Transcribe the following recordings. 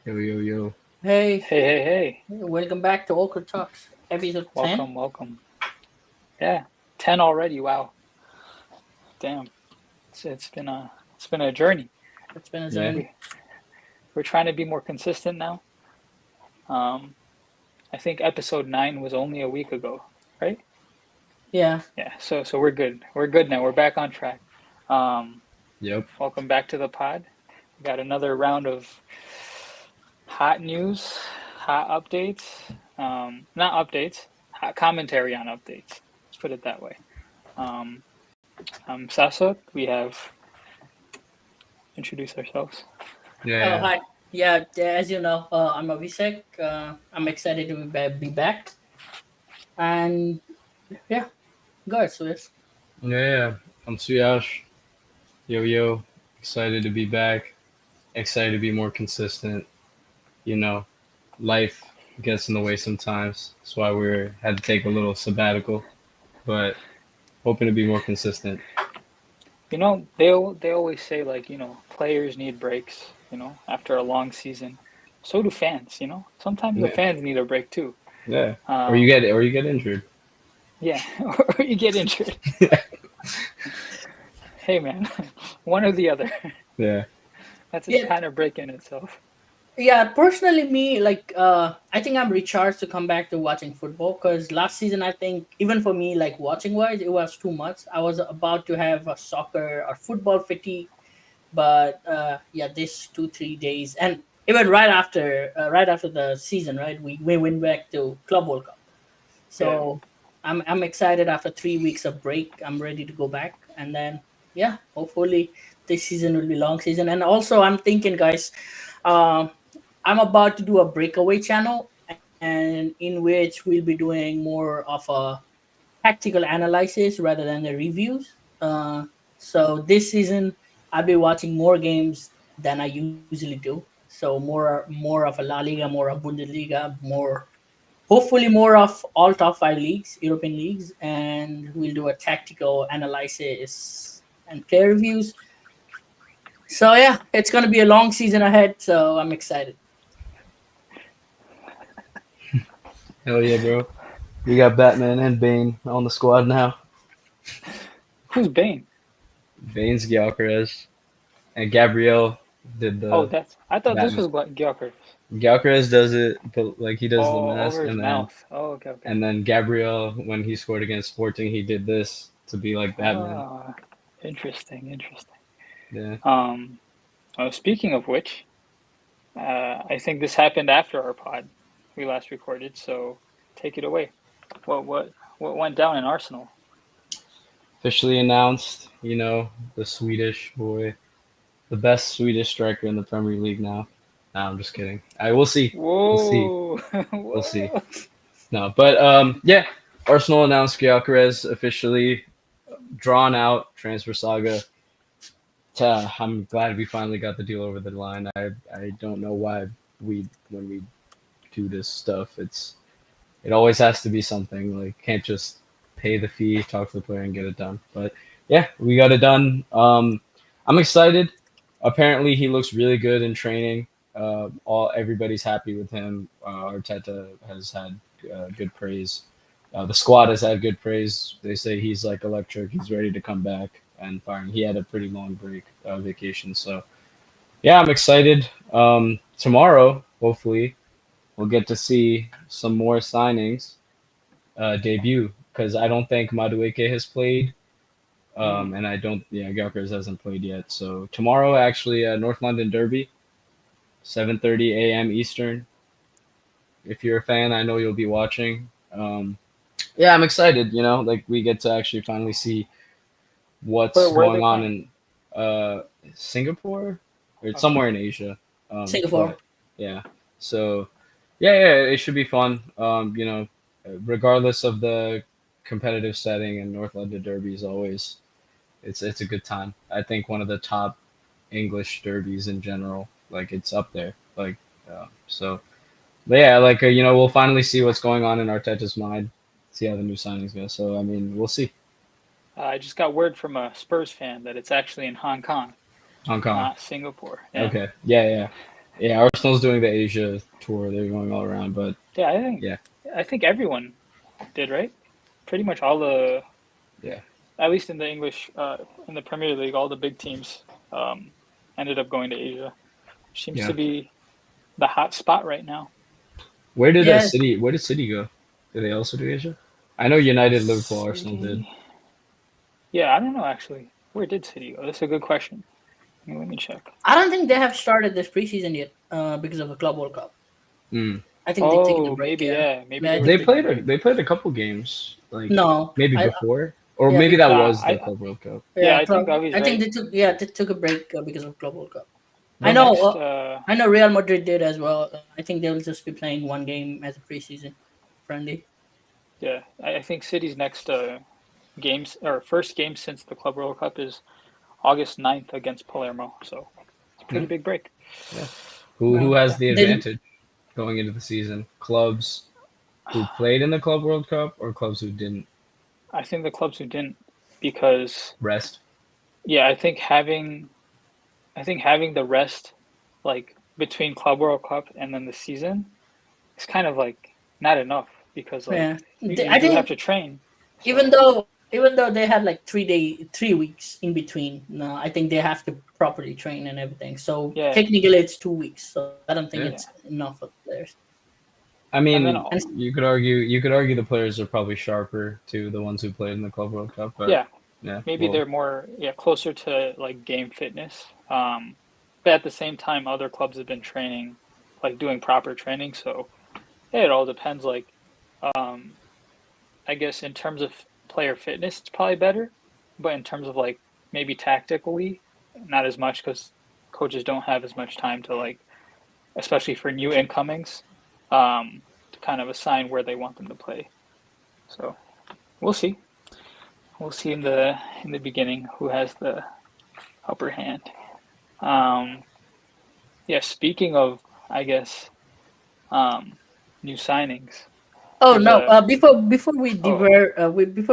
Yo, yo, yo. Hey, Hey, hey, hey. welcome back to Okratalks, episode 10. Welcome, welcome. Yeah, 10 already. Wow. Damn. It's been a journey. It's been a Yeah, journey. We we're trying to be more consistent now. Um I think episode 9 was only a week ago, right? Yeah, Yeah, so we're good. We're good now. We're back on track. Um yep. Welcome back to the pod. We got another round of hot news, hot updates. Not updates, hot commentary on updates. Let's put it that way. Um I'm Sasot. We have introduce ourselves. Oh, Yeah, hi. Yeah, as you know, I'm Abhishek. I'm excited to be back. And yeah, go ahead, Suez. yeah. I'm Suyash. Yo, yo. Excited to be back. Excited to be more consistent. You know, life gets in the way sometimes. That's why we had to take a little sabbatical, but hoping to be more consistent. They always say like, players need breaks, after a long season. So do fans, Sometimes the Yeah, fans need a break too. yeah. Um, Or you get injured. yeah, or you get injured. Hey man, one or the other. Yeah, That's a Yeah, kind of break in itself. yeah. Personally, me, I think I'm recharged to come back to watching football because last season, I think, even for me, like watching wise, it was too much. I was about to have a soccer or football fatigue, but yeah, this 2 3 days, and even right after the season, right, we went back to Club World Cup. Yeah. So I'm excited. After 3 weeks of break, I'm ready to go back, and then yeah, hopefully this season will be long season. And also I'm thinking, guys, um I'm about to do a breakaway channel, and in which we'll be doing more of a tactical analysis rather than the reviews. So this season, I'll be watching more games than I usually do. So more of a La Liga, more of Bundesliga, more hopefully more of all top 5 leagues, European leagues, and we'll do a tactical analysis and player reviews. So yeah, it's gonna be a long season ahead. So I'm excited. hell yeah, bro. We got Batman and Bane on the squad now. Who's Bane? Bane's Gyökeres and Gabrielle did Oh, the I thought this Batman. was Gyökeres. Gyökeres does it, but like he does the Oh, mask, over his mouth. Oh, okay, okay. and then Gabriel when he scored against Sporting, he did this to be like Batman. Ah, interesting, interesting. Yeah, Um, Speaking of which, I think this happened after our pod we last recorded, so take it away. What what what went down in Arsenal? officially announced. The Swedish boy, the best Swedish striker in the Premier League now. Nah, I'm just kidding. I will see. We'll see. Whoa, We'll see. whoa! No, but yeah. Arsenal announced Gyökeres officially drawn out transfer saga. I'm glad we finally got the deal over the line. I don't know why when we do this stuff, it always has to be something. Like can't just pay the fee, talk to the player, and get it done. But yeah, we got it done. I'm excited. Apparently, he looks really good in training. All everybody's happy with him. Arteta has had good praise. The squad has had good praise. They say he's like electric. He's ready to come back and firing. He had a pretty long break vacation, so yeah, I'm excited. Tomorrow, hopefully, we'll get to see some more signings debut because I don't think Madueke has played, Mm. and I don't. Yeah, Gyökeres hasn't played yet. So tomorrow, actually, North London Derby, 7:30 a.m. Eastern. If you're a fan, I know you'll be watching. Yeah, I'm excited. Like we get to actually finally see what's Where are going they on playing? in Singapore or Okay. somewhere in Asia. Singapore. But yeah, so yeah, it should be fun. Regardless of the competitive setting, and North London Derby is always it's a good time. I think one of the top English derbies in general. Like it's up there. So. But yeah, we'll finally see what's going on in Arteta's mind. See how the new signings go. So I mean, we'll see. I just got word from a Spurs fan that it's actually in Hong Kong, Hong Kong. not Singapore. Yeah. Okay. Yeah, yeah. Yeah, Arsenal's doing the Asia tour. They're going all around, but Yeah, yeah, I think everyone did, right? Pretty much all the, yeah, at least in the English, in the Premier League, all the big teams um, ended up going to Asia. Seems yeah. to be the hot spot right now. Yes, Where did City go? Did they also do Asia? I know United, Liverpool, Arsenal did. City. Yeah, I don't know actually. Where did City go? That's a good question. Let me check. I don't think they have started this preseason yet because of the Club World Cup. Mm. I think they're taking a Oh, break. maybe Yeah, yeah. Maybe yeah, they I were think. taking a break. They played a couple games, like No, maybe I before, or yeah, maybe that Nah, was the I Club World Cup. yeah. yeah, I think club. Avi's I think right. they took a break because of Club World Cup. I The know. next I know Real Madrid did as well. I think they'll just be playing one game as a preseason friendly. yeah. I think City's next games or first game since the Club World Cup is August 9th against Palermo. So it's a pretty Yeah, big break. yeah. Who No, has the then advantage going into the season? Clubs who played in the Club World Cup or clubs who didn't I think the clubs who didn't because rest? yeah, I think having the rest like between Club World Cup and then the season is kind of like not enough because like yeah, you I do have think to train. So even though they had like 3 weeks in between, no, I think they have to properly train and everything. So yeah, technically, it's 2 weeks. So I don't think it's Yeah. yeah. enough for the players. I And then mean, And you could argue the players are probably sharper too, the ones who played in the Club World Cup, but yeah, yeah, maybe well, they're more closer to like game fitness. But at the same time, other clubs have been training, like doing proper training. So yeah, it all depends. Like um, I guess in terms of player fitness, it's probably better, but in terms of like maybe tactically, not as much because coaches don't have as much time to like, especially for new incomings, to kind of assign where they want them to play. So we'll see. We'll see in the beginning who has the upper hand. Um, yeah. Speaking of, I guess new signings. oh There's no, a oh before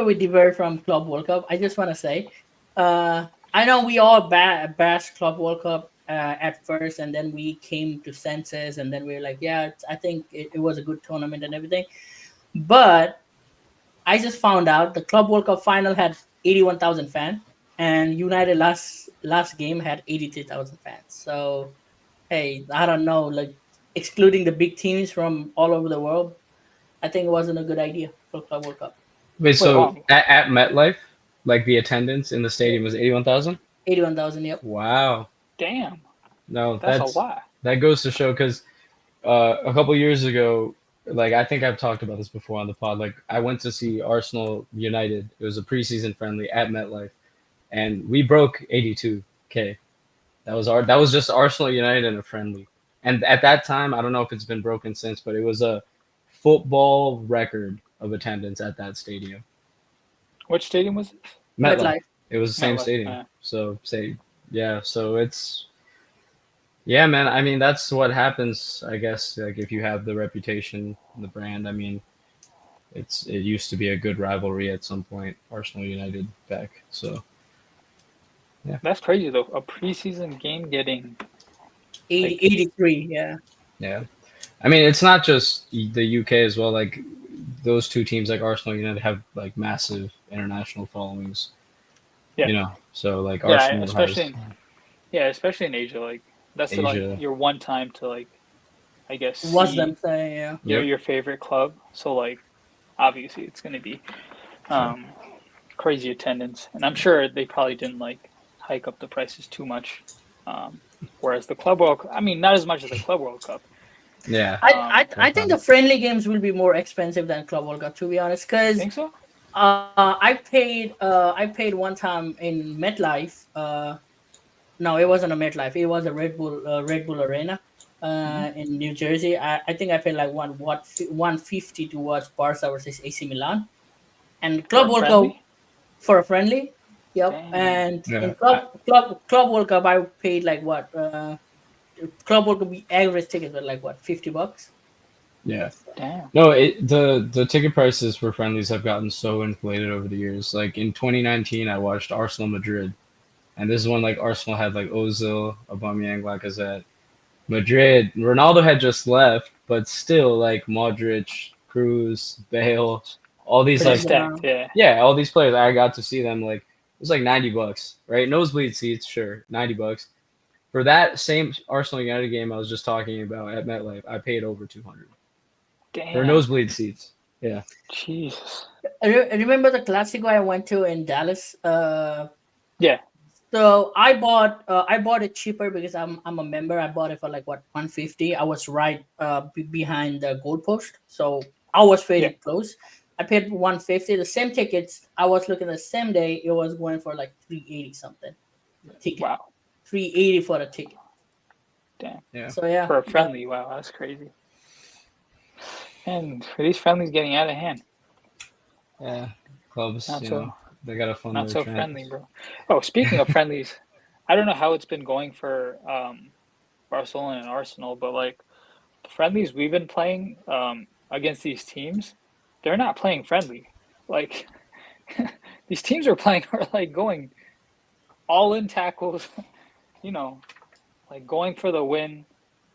we divert from Club World Cup, I just want to say, I know we all bashed Club World Cup at first, and then we came to senses, and then we were like, yeah, I think it was a good tournament and everything. But I just found out the Club World Cup final had 81,000 fans, and United last game had 83,000 fans. So hey, I don't know, like excluding the big teams from all over the world, I think it wasn't a good idea for Club World Cup. wait, wait, so wow, at MetLife, like the attendance in the stadium was 81,000? 81,000, yep. Wow. damn, No, that's a lot. that goes to show because a couple years ago, like I think I've talked about this before on the pod. Like I went to see Arsenal United. It was a preseason friendly at MetLife, and we broke 82K. That was just Arsenal United and a friendly. And at that time, I don't know if it's been broken since, but it was a football record of attendance at that stadium. Which stadium was this? MetLife. MetLife. It was the same MetLife. stadium. So say yeah, so it's yeah, man. I mean, that's what happens, I guess, like if you have the reputation, the brand. I mean, it used to be a good rivalry at some point, Arsenal United back. So, yeah. That's crazy though. A preseason game getting 80, like 83, yeah. Yeah. I mean, it's not just the UK as well. Like those two teams, like Arsenal United, have like massive international followings. yeah, So like yeah, Arsenal has especially in Asia. Like that's like Asia. your one time to like I guess Was them see saying, yeah. Yep. your favorite club. So like obviously it's gonna be Yeah. um crazy attendance, and I'm sure they probably didn't like hike up the prices too much. Whereas the Club World, I mean, not as much as the Club World Cup. Yeah. I think the friendly games will be more expensive than Club World Cup, to be honest, You because think so? I paid one time in MetLife. No, it wasn't a MetLife. It was a Red Bull Arena Hmm. in New Jersey. I think I paid like 150 to watch Barca versus AC Milan, and For Club a World Cup friendly? for a friendly. Yep, Dang. and in Yeah. Club World Cup, I paid like what? Club World Cup average tickets were like what, $50. Yeah. Damn. No, the ticket prices for friendlies have gotten so inflated over the years. Like in 2019, I watched Arsenal Madrid, and this is when like Arsenal had like Ozil, Aubameyang, Lacazette, Madrid. Ronaldo had just left, but still, like Modric, Cruz, Bale, all these Pretty like stacked, Benzema. yeah. yeah, all these players. I got to see them like it was like $90, right? Nosebleed seats, sure, $90 for that same Arsenal United game I was just talking about at MetLife. I paid over 200 for Damn. nosebleed seats. Yeah, Jesus. Remember the Classico I went to in Dallas? Yeah. So I bought it cheaper because I'm a member. I bought it for like what 150. I was right behind the goalpost, so I was Yeah. fairly close. I paid 150. The same tickets I was looking the same day. It was going for like 380 something a ticket. Wow. 380 for a ticket. Damn. yeah, So yeah, For a friendly, wow, that's crazy. And for these friendlies getting out of hand. yeah. Clubs, Not so they gotta fund not their so friendly, transfers. bro. Oh, speaking of friendlies, I don't know how it's been going for Barcelona and Arsenal, but like the friendlies we've been playing against these teams, they're not playing friendly. Like these teams are playing are like going all in tackles, you know, like going for the win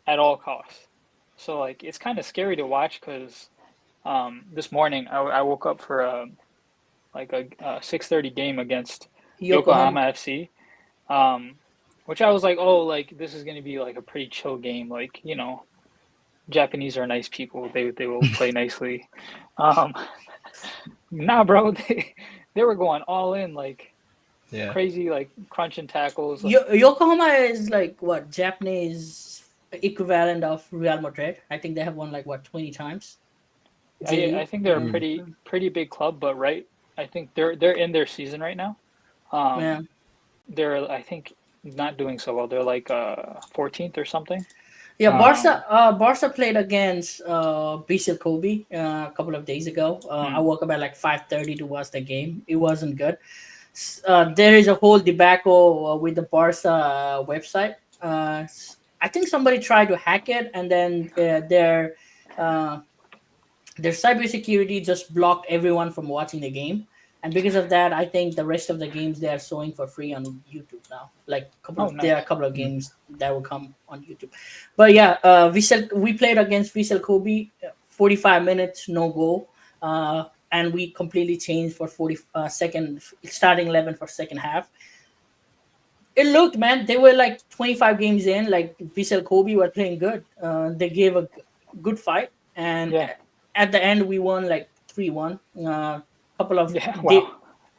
at all costs. So like it's kind of scary to watch because this morning I woke up for a 6:30 game against Yokohama. Yokohama FC, um, which I was like, oh, like this is gonna be like a pretty chill game. Like Japanese are nice people. They will play nicely. Um, nah, bro, they were going all in like Yeah, crazy, like crunching tackles. Like Yokohama is like what Japanese equivalent of Real Madrid. I think they have won like what 20 times J I League. think they're a Yeah, mm. pretty big club, but right, I think they're in their season right now. yeah. Um, they're I think not doing so well. They're like 14th or something. Yeah, Um, Barca played against Vissel Kobe a couple of days ago. I mm, woke up at like 5:30 to watch the game. It wasn't good. There is a whole debacle with the Barca website. I think somebody tried to hack it, and then uh, their cybersecurity just blocked everyone from watching the game. And because of that, I think the rest of the games they are showing for free on YouTube now. Like oh, there are a nice. couple of Mm. games that will come on YouTube. But yeah, we played against Vissel Kobe, 45 minutes, no goal. And we completely changed for 40 second starting 11 for second half. It looked, man, they were like 25 games in, like Vissel Kobe were playing good. They gave a good fight, and Yeah, at the end we won like 3-1. Couple of yeah. Wow.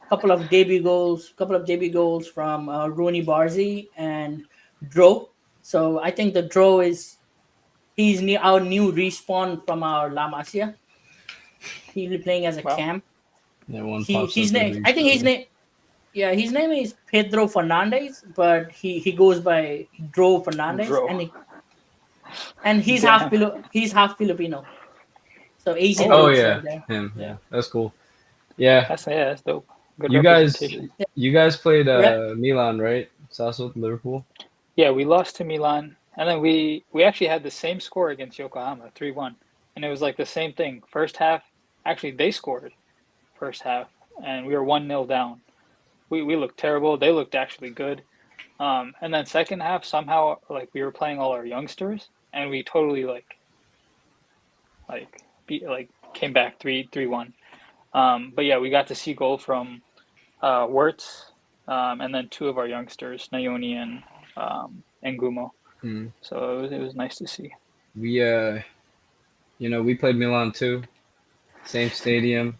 couple of debut goals from Rooney Barzi and Dro. So I think the Dro is our new respawn from our La Masia. He'll be playing as a Well, cam. Yeah, one He pops his up name every I think so. his name Yeah, his name is Pedro Fernandez, but he goes by Dro Fernandez, Dro. and Damn. He's half Filipino, so Asian Oh Oh, roots yeah, right there. him. Yeah, Yeah, that's cool. Yeah, that's dope. Good you guys, representation. yeah. you guys played Re- Milan, right? Sasso with Liverpool. Yeah, we lost to Milan, and then we actually had the same score against Yokohama, 3-1, and it was like the same thing. First half, actually they scored first half, and we were 1-0 down. We looked terrible. They looked actually good. And then second half somehow like we were playing all our youngsters, and we totally like beat like came back 3-1. But yeah, we got to see goal from Wirtz, and then two of our youngsters, Nayoni and Gumo. Mm. So it was nice to see. We we played Milan too. Same stadium,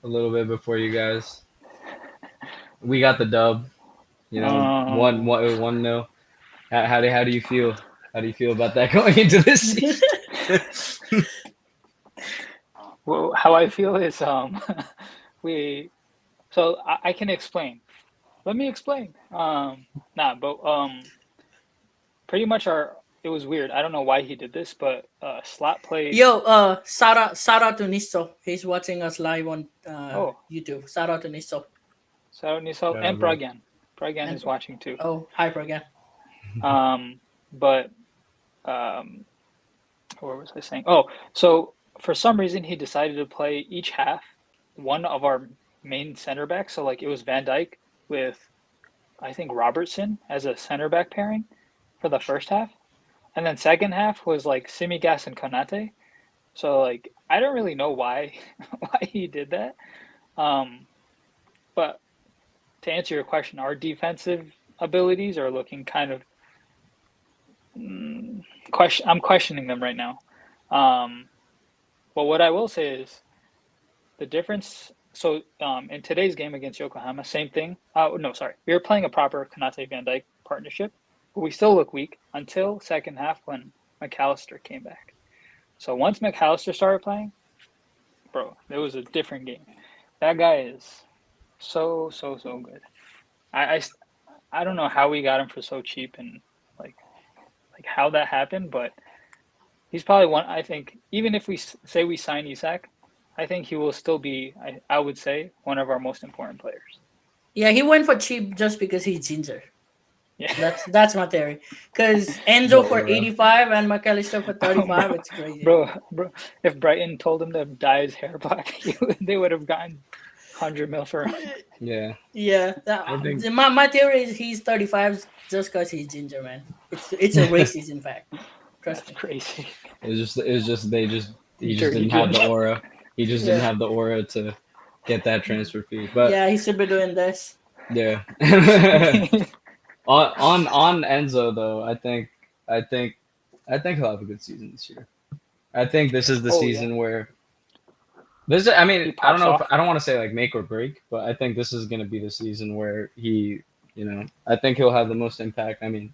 a little bit before you guys. We got the dub. Um, 1 0. How do you feel? How do you feel about that going into this season? well, how I feel is we so I can explain. Let me explain. Nah, but pretty much our it was weird. I don't know why he did this, but Slot played. Yo, Sara to Nisso. He's watching us live on Oh, YouTube. Sara to Nisso. so Nisal Yeah, and bro. Pragan. Pragan And is watching too. Hyper again. But um, what was I saying? Oh, so for some reason he decided to play each half one of our main center backs. So like it was Van Dyke with I think Robertson as a center back pairing for the first half, and then second half was like Simigas and Konate. So like I don't really know why why he did that. Um, but to answer your question, our defensive abilities are looking kind of question. I'm questioning them right now. Um, but what I will say is the difference. So in today's game against Yokohama, same thing. No, sorry, we were playing a proper Konate Van Dyke partnership, but we still look weak until second half when McAllister came back. So once McAllister started playing, bro, it was a different game. That guy is so good. I, I, I don't know how we got him for so cheap and like like how that happened, but he's probably one. I think even if we say we sign Isak, I think he will still be. I would say one of our most important players. Yeah, he went for cheap just because he's ginger. Yeah, That's my theory. Because Enzo The for aura. 85 and McAllister for 35, bro, it's crazy. bro. If Brighton told him to dye his hair black, they would have gotten 100 mil for him. Yeah, Yeah, I think. my theory is he's 35 just because he's ginger, man. It's a racist, in fact. Trust That's me. crazy. It was just he just Dirty didn't have the ginger. aura. He just didn't Yeah, have the aura to get that transfer fee. But yeah, he should be doing this. yeah. On Enzo though, I think I think he'll have a good season this year. I think this is the Oh yeah, season where this is, I mean, he I don't pops know if off. I don't want to say like make or break, but I think this is going to be the season where I think he'll have the most impact. I mean,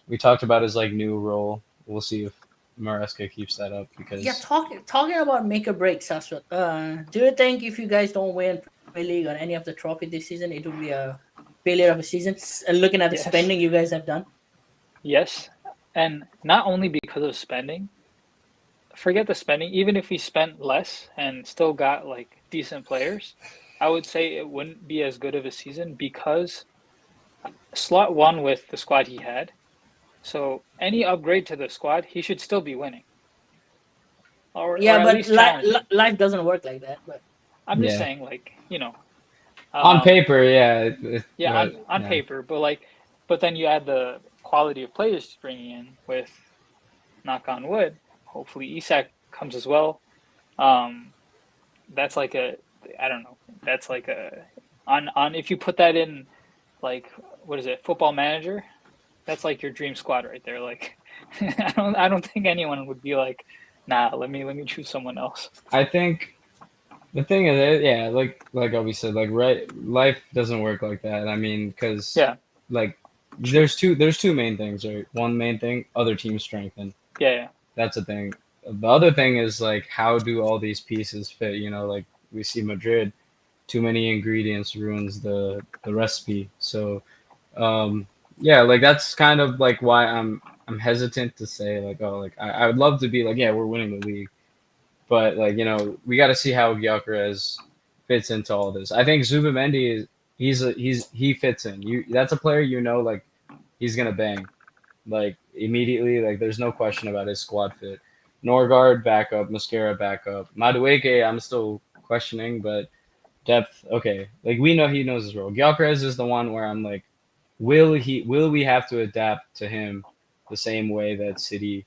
we talked about his like new role. We'll see if Maresca keeps that up Yeah, because talking about make or break, Sasha. Do you think if you guys don't win Premier League or any of the trophy this season, it will be a failure of a season? Looking at the Yes, spending you guys have done. yes, and not only because of spending. Forget the spending. Even if we spent less and still got like decent players, I would say it wouldn't be as good of a season because slot one with the squad he had. So any upgrade to the squad, he should still be winning, or Yeah, at but least challenging. life doesn't work like that. But I'm just yeah, saying, like on um, paper, yeah, yeah, but on yeah, paper, but then you add the quality of players he's bringing in with knock on wood. Hopefully, Isak comes as well. Um, that's like a I don't know. That's like a on if you put that in like what is it, Football Manager? That's like your dream squad right there. Like I don't think anyone would be like, nah, let me choose someone else. I think the thing is, yeah, like Obi said, like right, life doesn't work like that. I mean, because Yeah, like true. there's two main things, right? One main thing, other teams strengthen. Yeah, yeah. That's a thing. The other thing is like how do all these pieces fit? Like we see Madrid, too many ingredients ruins the recipe. So yeah, like that's kind of like why I'm hesitant to say like, oh, like I would love to be like, yeah, we're winning the league, but like we got to see how Gyökeres fits into all this. I think Zubamendi is he fits in. That's a player like he's gonna bang like immediately. Like there's no question about his squad fit. Norgard backup, Mascara backup, Madueke I'm still questioning, but depth okay. Like we know he knows his role. Gyökeres is the one where I'm like, will we have to adapt to him the same way that City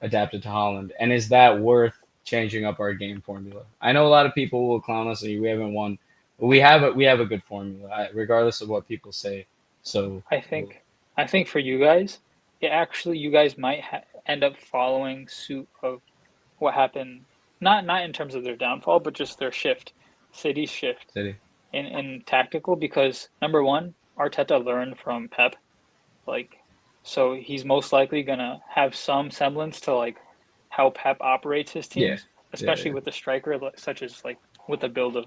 adapted to Holland? And is that worth changing up our game formula? I know a lot of people will clown us and we haven't won, but we have a good formula, regardless of what people say. So I think I think for you guys, you guys might end up following suit of what happened. Not in terms of their downfall, but just their shift, City's shift City, in tactical because number one, Arteta learned from Pep, like so he's most likely gonna have some semblance to like how Pep operates his yeah, teams, yeah, especially yeah. with the striker such as like with the build of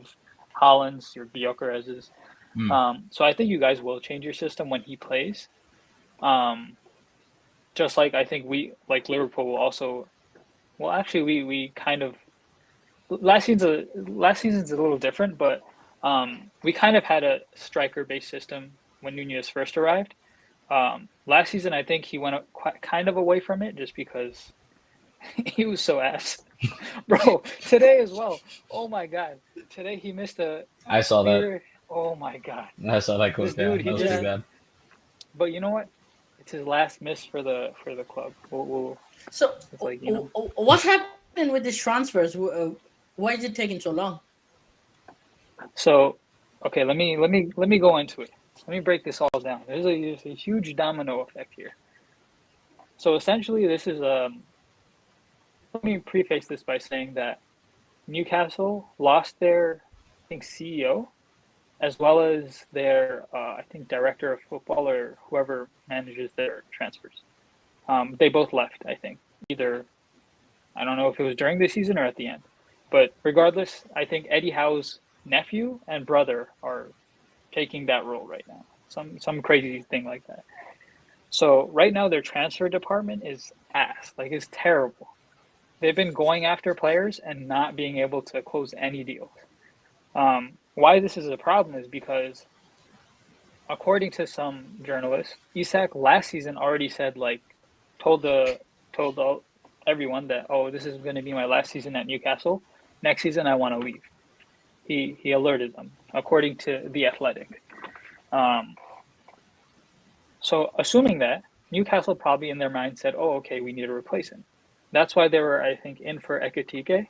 Holland's, your Gyökeres's. Mm. So I think you guys will change your system when he plays. Um, just like I think we like Liverpool will also. Well, actually, we kind of last season's a little different, but we kind of had a striker based system when Nunez first arrived. Last season, I think he went quite kind of away from it just because he was so ass, bro. Today as well. Oh my god, today he missed a I saw that. clear. Oh my god, I saw that this clip. Yeah, dude, that he was pretty just. yeah, bad. But you know what? his last miss for the club. So, It's like what's happening with these transfers? Why is it taking so long? So, okay, let me go into it. Let me break this all down. There's a huge domino effect here. So essentially, this is let me preface this by saying that Newcastle lost their, I think, CEO as well as their, I think, director of football or whoever manages their transfers. They both left, I think. Either, I don't know if it was during the season or at the end. But regardless, I think Eddie Howe's nephew and brother are taking that role right now. Some crazy thing like that. So right now their transfer department is ass. Like it's terrible. They've been going after players and not being able to close any deals. Why this is a problem is because, according to some journalists, Isak last season already said like, told the told everyone that, oh, this is going to be my last season at Newcastle. Next season I want to leave. He alerted them, according to the Athletic. Um, so assuming that, Newcastle probably in their mind said, oh, okay, we need to replace him. That's why they were, I think, in for Ekatike.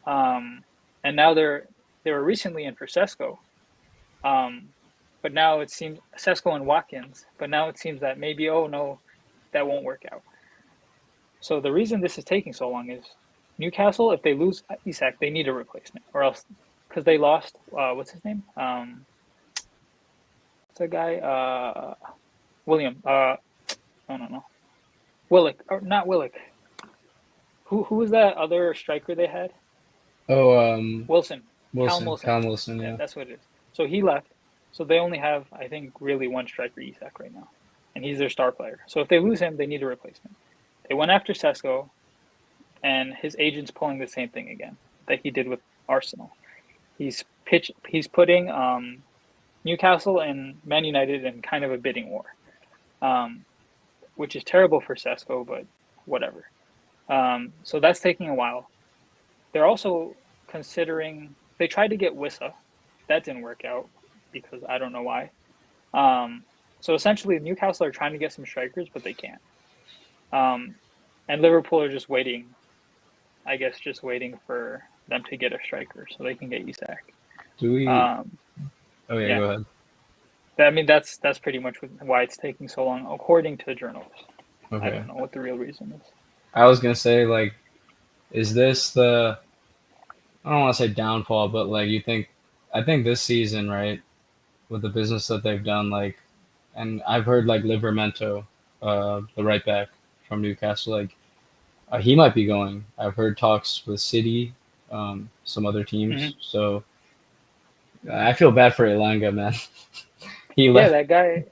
And now they were recently in for Sesko. Um, but now it seems Sesko and Watkins. But now it seems that maybe, oh no, that won't work out. So the reason this is taking so long is Newcastle, if they lose Isak, they need a replacement, or else because they lost what's his name? What's the guy? William. No. Willock, or not Willock. Who was that other striker they had? Oh, Wilson. Callum Wilson. Wilson. Callum Wilson. Yeah, Yeah. that's what it is. So he left. So they only have, I think, really one striker, Isak, right now. And he's their star player. So if they lose him, they need a replacement. They went after Sesko, and his agent's pulling the same thing again that he did with Arsenal. He's putting Newcastle and Man United in kind of a bidding war, which is terrible for Sesko, but whatever. So that's taking a while. They're also considering, they tried to get Wissa. That didn't work out because I don't know why. So essentially, Newcastle are trying to get some strikers, but they can't. And Liverpool are just waiting, I guess, just waiting for them to get a striker so they can get Isak. Do we? Um, Oh yeah, yeah. go ahead. I mean, that's pretty much why it's taking so long, according to journalists. I Okay. don't know what the real reason is. I was gonna say like, is this the? I don't want to say downfall, but like you think, I think this season, right, with the business that they've done, like, and I've heard like Livermento, the right back from Newcastle, like, he might be going. I've heard talks with City, some other teams. Mhm. So I feel bad for Elanga, man. he Yeah, left. that guy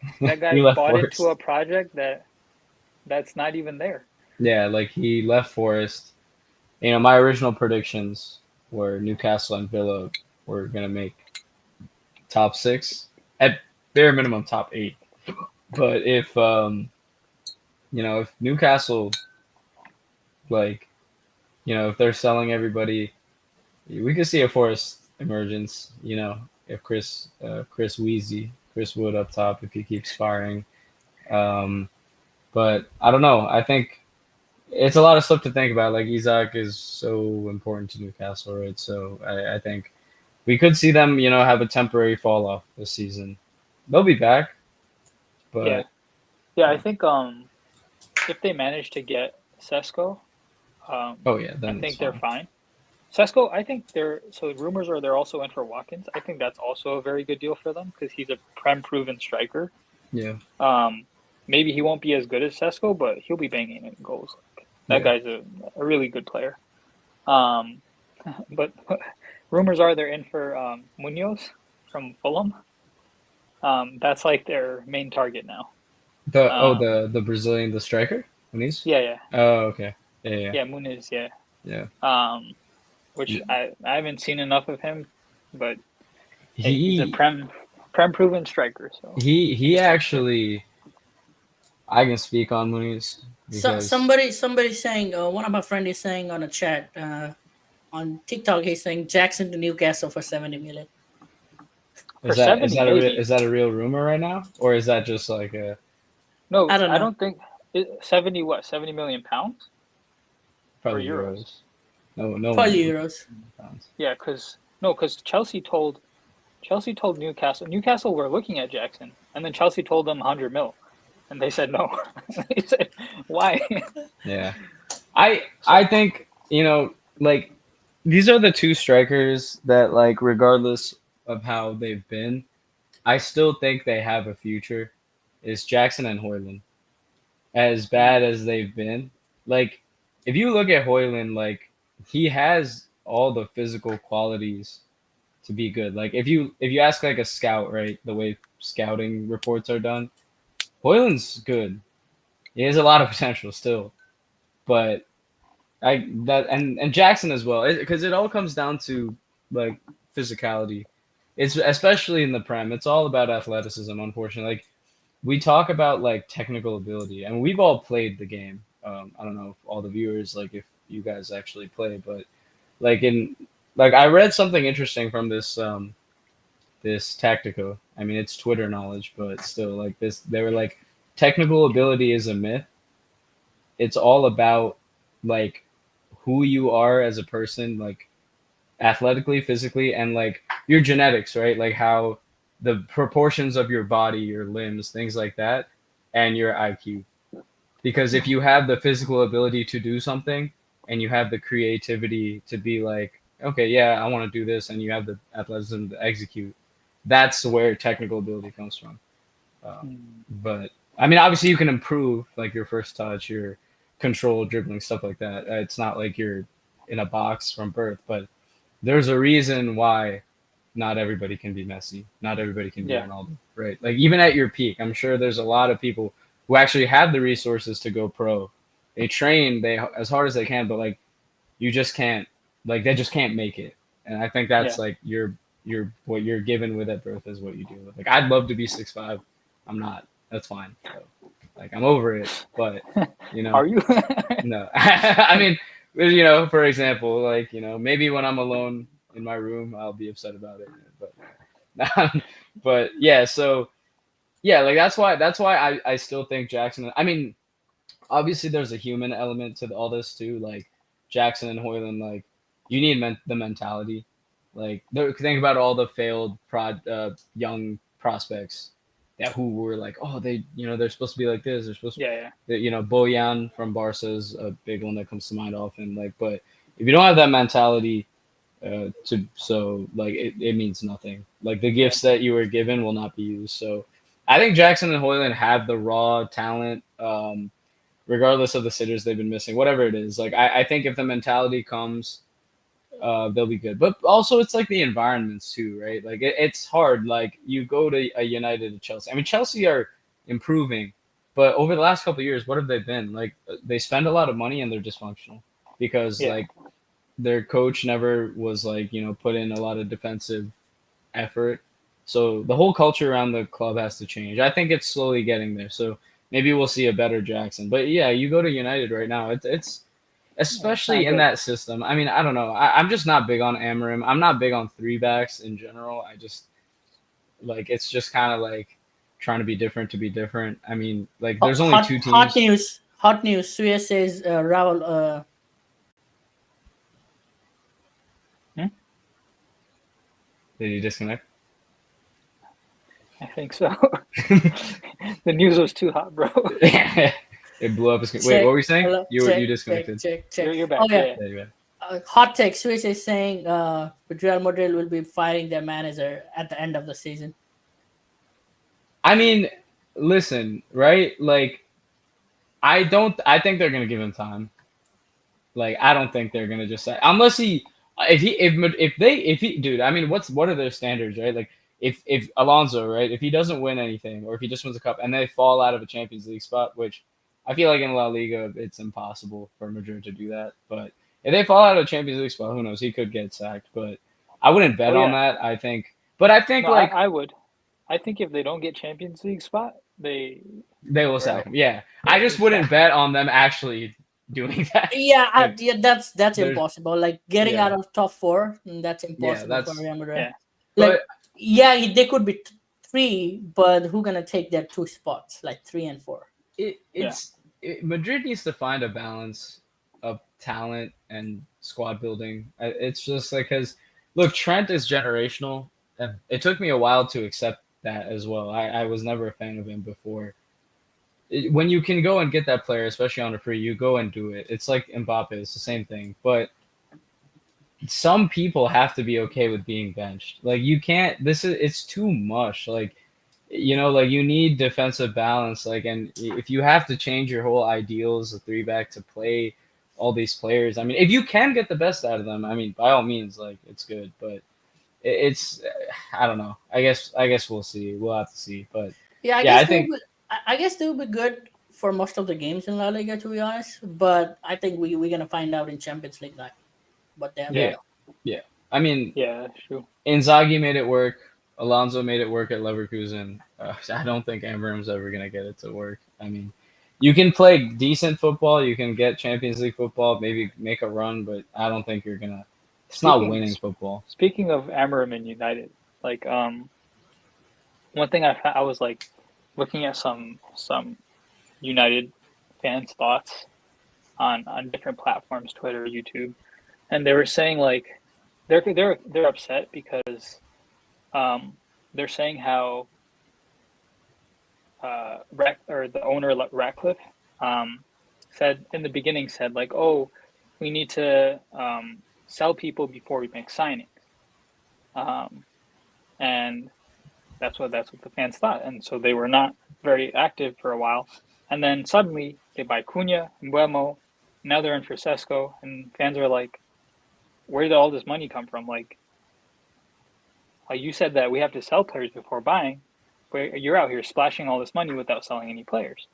He left bought into Forest. a project that's not even there. Yeah, like he left Forest. You know, my original predictions were Newcastle and Villa were gonna make top six, at bare minimum top eight. But if if Newcastle, like, if they're selling everybody, we could see a Forest emergence. If Chris Wheezy, Chris Wood up top, if he keeps firing. Um, but I don't know. I think it's a lot of stuff to think about. Like Isak is so important to Newcastle, right? So I think we could see them, have a temporary fall off this season. They'll be back, Yeah, but yeah. I think if they manage to get Sesko, oh yeah, I then it's think they're fine. fine. Sesko, I think so rumors are they're also in for Watkins. I think that's also a very good deal for them because he's a proven striker. Yeah, Um, maybe he won't be as good as Sesko, but he'll be banging in goals. That yeah. guy's a really good player. Um, but rumors are they're in for Munoz from Fulham. That's like their main target now. The Brazilian, the striker, Muniz. Yeah. Oh, okay. Yeah, Yeah, Muniz, yeah. yeah. Which Yeah. I haven't seen enough of him, but hey, he's a He prem proven striker. So he actually, I can speak on Muniz So because somebody saying, one of my friend is saying on a chat, on TikTok, he's saying Jackson to Newcastle for 70 million. for is that is 70, that a real maybe. is that a real rumor right now, or is that just like a No, I don't I know. don't think 70 million pounds or Probably euros. euros. No, no one Probably knows euros. pounds. Yeah, because Chelsea told Newcastle. Newcastle were looking at Jackson, and then Chelsea told them 100 mil, and they said no. They said why? Yeah, I So think like these are the two strikers that like regardless of how they've been, I still think they have a future. Is Jackson and Hoyland. As bad as they've been, like if you look at Hoyland, like he has all the physical qualities to be good. Like if you ask like a scout, right, the way scouting reports are done, Hoyland's good. He has a lot of potential still, but I that and Jackson as well, because it all comes down to like physicality. It's especially in the prem. It's all about athleticism. Unfortunately, like we talk about like technical ability, and we've all played the game. I don't know if all the viewers like if you guys actually play, but like in like I read something interesting from this Tactico. I mean, it's Twitter knowledge, but still, like this, they were like, technical ability is a myth. It's all about like who you are as a person, like athletically, physically, and like your genetics, right? Like how the proportions of your body, your limbs, things like that, and your IQ. Because if you have the physical ability to do something and you have the creativity to be like, okay, yeah, I want to do this, and you have the athleticism to execute, that's where technical ability comes from. But I mean, obviously, you can improve like your first touch, your control, dribbling, stuff like that. It's not like you're in a box from birth, but there's a reason why not everybody can be Messi. Not everybody can be yeah, Ronaldo, right? Like even at your peak, I'm sure there's a lot of people who actually have the resources to go pro. They train they as hard as they can, but like you just can't like they just can't make it. And I think that's yeah. like your what you're given with at birth is what you do. Like I'd love to be 6'5". I'm not. That's fine. So, like I'm over it, but you know, Are you? no. I mean, for example, like, maybe when I'm alone in my room, I'll be upset about it. But, but yeah, so yeah, like that's why I still think Jackson. I mean, obviously there's a human element to all this too. Like Jackson and Hoyland, like you need the mentality. Like think about all the failed young prospects that who were like, oh, they're supposed to be like this. They're supposed Yeah, yeah, to, Boyan from Barca is a big one that comes to mind often. Like, but if you don't have that mentality, like it means nothing. Like the yeah. gifts that you were given will not be used. So I think Jackson and Hoyland have the raw talent. Regardless of the sitters they've been missing, whatever it is. Like I think if the mentality comes, they'll be good. But also it's like the environments too, right? Like it's hard. Like you go to a United, and Chelsea. I mean, Chelsea are improving, but over the last couple of years, what have they been? Like they spend a lot of money and they're dysfunctional because Yeah. like their coach never was like put in a lot of defensive effort. So the whole culture around the club has to change. I think it's slowly getting there. So maybe we'll see a better Jackson. But yeah, you go to United right now. It's It's not especially in good. that system. I mean, I don't know. I'm just not big on Amarim. I'm not big on three backs in general. I just like it's just kind of like trying to be different to be different. I mean, like there's only two Hot teams. news. Hot news. Suya says Raul. Hmm? Did you disconnect? I think so. The news was too hot, bro. It blew up. Wait, what Check. were you saying? Hello. You Check. Check. disconnected. Check. You're Check. you're Oh back. yeah. Yeah, Yeah, yeah. Hot take. Suya is saying Real Madrid will be firing their manager at the end of the season. I mean, listen, right? Like, I don't. I think they're gonna give him time. Like, I don't think they're gonna just say unless if he, dude. I mean, what are their standards, right? Like, if Alonso, right? If he doesn't win anything, or if he just wins a cup and they fall out of a Champions League spot, which I feel like in La Liga it's impossible for Madrid to do that. But if they fall out of a Champions League spot, who knows? He could get sacked, but I wouldn't bet oh on yeah. that. I think, but I think No, like I would. I think if they don't get Champions League spot, they will they're sack out. him. Yeah, I Yeah, just they wouldn't sack him. bet on them actually doing that. Yeah, Like, yeah, that's there's impossible. Like getting out yeah, of top four, that's yeah, impossible for that's Real Madrid. Yeah, Like, but yeah, they could be three, but who gonna take their two spots, like 3 and 4? Yeah. Madrid needs to find a balance of talent and squad building. It's just like because look, Trent is generational, and it took me a while to accept that as well. I was never a fan of him before. When you can go and get that player, especially on a free, you go and do it. It's like Mbappe, it's the same thing. But some people have to be okay with being benched. Like you can't. This is it's too much. Like like you need defensive balance. Like, and if you have to change your whole ideals, the three back to play all these players, I mean, if you can get the best out of them, I mean, by all means, like it's good. But it's I don't know. I guess we'll see. We'll have to see. But Yeah, I yeah, guess I they'll think be. I guess they'll be good for most of the games in La Liga, to be honest. But I think we're gonna find out in Champions League like what they have Yeah. yeah, done. yeah. I mean, Yeah. True. Inzaghi made it work. Alonso made it work at Leverkusen. I don't think Amram's ever gonna get it to work. I mean, you can play decent football. You can get Champions League football. Maybe make a run, but I don't think you're gonna. It's not Speaking winning football. speaking of Amarim and United, like one thing I was like looking at some United fans' thoughts on different platforms, Twitter, YouTube, and they were saying like they're upset because um they're saying how or the owner Ratcliffe um said in the beginning said like, oh, we need to sell people before we make signings, um and that's what the fans thought, and so they were not very active for a while, and then suddenly they buy Cunha and Buemo. Now they're in for Sesko, and fans are like, "Where did all this money come from?" Like you said that we have to sell players before buying, but you're out here splashing all this money without selling any players.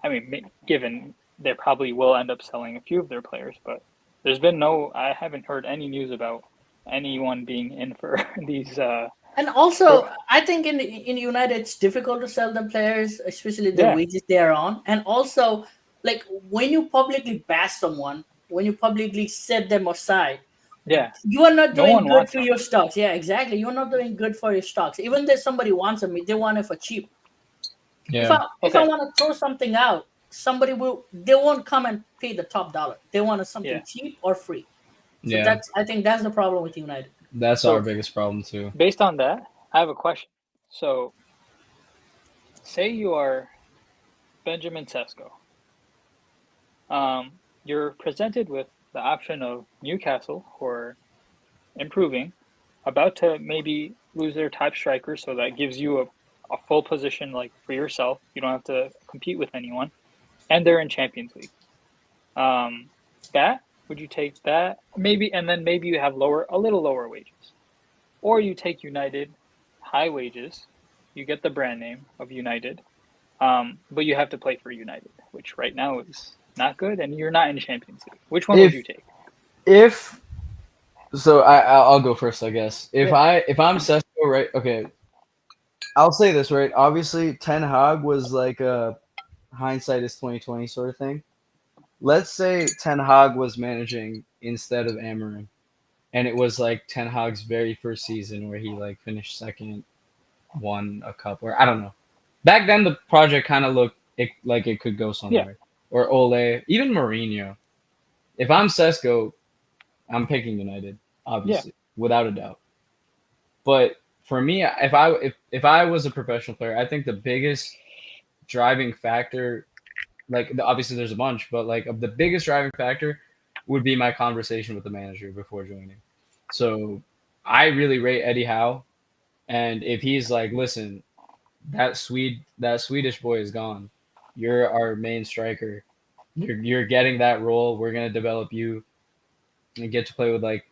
I mean, given they probably will end up selling a few of their players, but I haven't heard any news about anyone being in for these. And For also, I think in United it's difficult to sell them players, especially the Yeah, wages they are on. And also, like when you publicly bash someone, when you publicly set them aside, yeah, you are not no doing one good wants to them. your stocks. Yeah, exactly. You're not doing good for your stocks. Even if somebody wants them, they want it for cheap. If Yeah, I Okay, want to throw something out, somebody will they won't come and pay the top dollar. They want something yeah. cheap or free. So yeah. that's I think that's the problem with United. That's our So biggest problem too. based on that, I have a question. So say you are Benjamin Sesko. You're presented with the option of Newcastle, who are improving, about to maybe lose their top striker, so that gives you a full position like for yourself. You don't have to compete with anyone, and they're in Champions League. Um, that would you take that maybe, and then maybe you have a little lower wages, or you take United, high wages, you get the brand name of United, but you have to play for United, which right now is not good, and you're not in Champions League. Which one would If you take? if so, I'll go first, I guess. Yeah, If I'm Sesko, right? Okay, I'll say this, right? Obviously, Ten Hag was like a hindsight is 2020 sort of thing. Let's say Ten Hag was managing instead of Amarim, and it was like Ten Hag's very first season where he like finished second, won a cup, or I don't know. Back then, the project kind of looked like it could go yeah, somewhere. Or Ole, even Mourinho. If I'm Sesko, I'm picking United, yeah, obviously, without a doubt. But for me, if I was a professional player, I think the biggest driving factor, obviously there's a bunch, but like of the biggest driving factor would be my conversation with the manager before joining. So I really rate Eddie Howe, and if he's like, listen, that Swedish boy is gone. You're our main striker. You're getting that role. We're gonna develop you and get to play with like,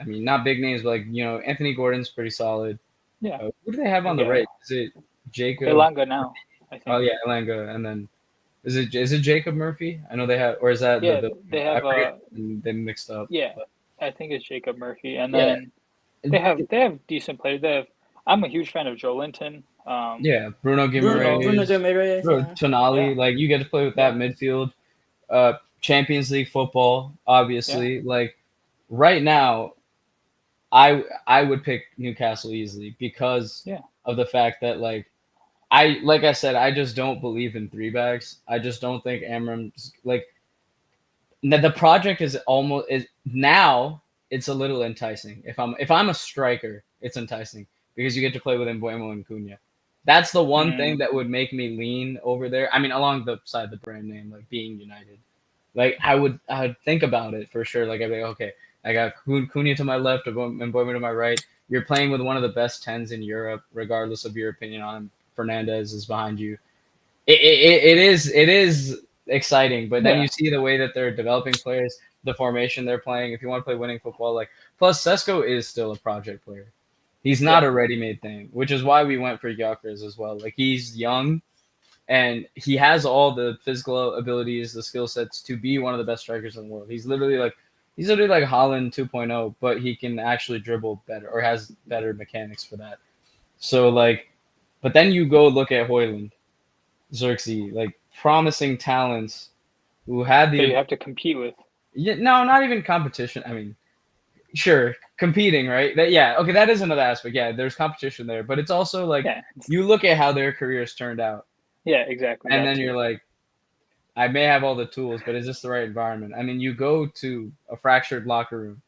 I mean, not big names, but like Anthony Gordon's pretty solid. yeah. Who do they have on the Yeah, right? Is it Jacob? Elanga now, I Oh think. yeah, Elanga, and then is it Jacob Murphy? I know they have, or is that the Yeah, Bill? they I have forget. They mixed up. yeah, But I think it's Jacob Murphy, and yeah, then they have decent players. I'm a huge fan of Joe Linton. yeah. Bruno Bruno, Bruno Guimaraes, Ramirez, bro, yeah. Tonali. yeah, Like you get to play with that yeah, midfield. Champions League football, yeah, obviously. Like right now, I would pick Newcastle easily because yeah, of the fact that like like I said, I just don't believe in three backs. I just don't think Amram's like the project is almost is now it's a little enticing. If I'm a striker, it's enticing because you get to play with Mbuemo and Cunha. That's the one thing Mm, that would make me lean over there. I mean, along the side of the brand name, like being United. Like I would think about it for sure. Like I'd be like, okay, I got Cunha to my left, Mbuemo to my right. You're playing with one of the best tens in Europe, regardless of your opinion on him. Fernandez is behind you. It is exciting, but then yeah, you see the way that they're developing players, the formation they're playing. If you want to play winning football, like plus Sesko is still a project player. He's not yeah, a ready-made thing, which is why we went for Gyökeres as well. Like he's young and he has all the physical abilities, the skill sets to be one of the best strikers in the world. He's literally like Holland 2.0, but he can actually dribble better or has better mechanics for that. So like, but then you go look at Hoyland, Xerxes, like promising talents who had that you the have to compete with. yeah, no, not even competition. I mean, sure, competing, right? That yeah, okay, that is another aspect. Yeah, there's competition there, but it's also like Yeah, you look at how their careers turned out, yeah, exactly and that then too. you're like, I may have all the tools, but is this the right environment? I mean, you go to a fractured locker room,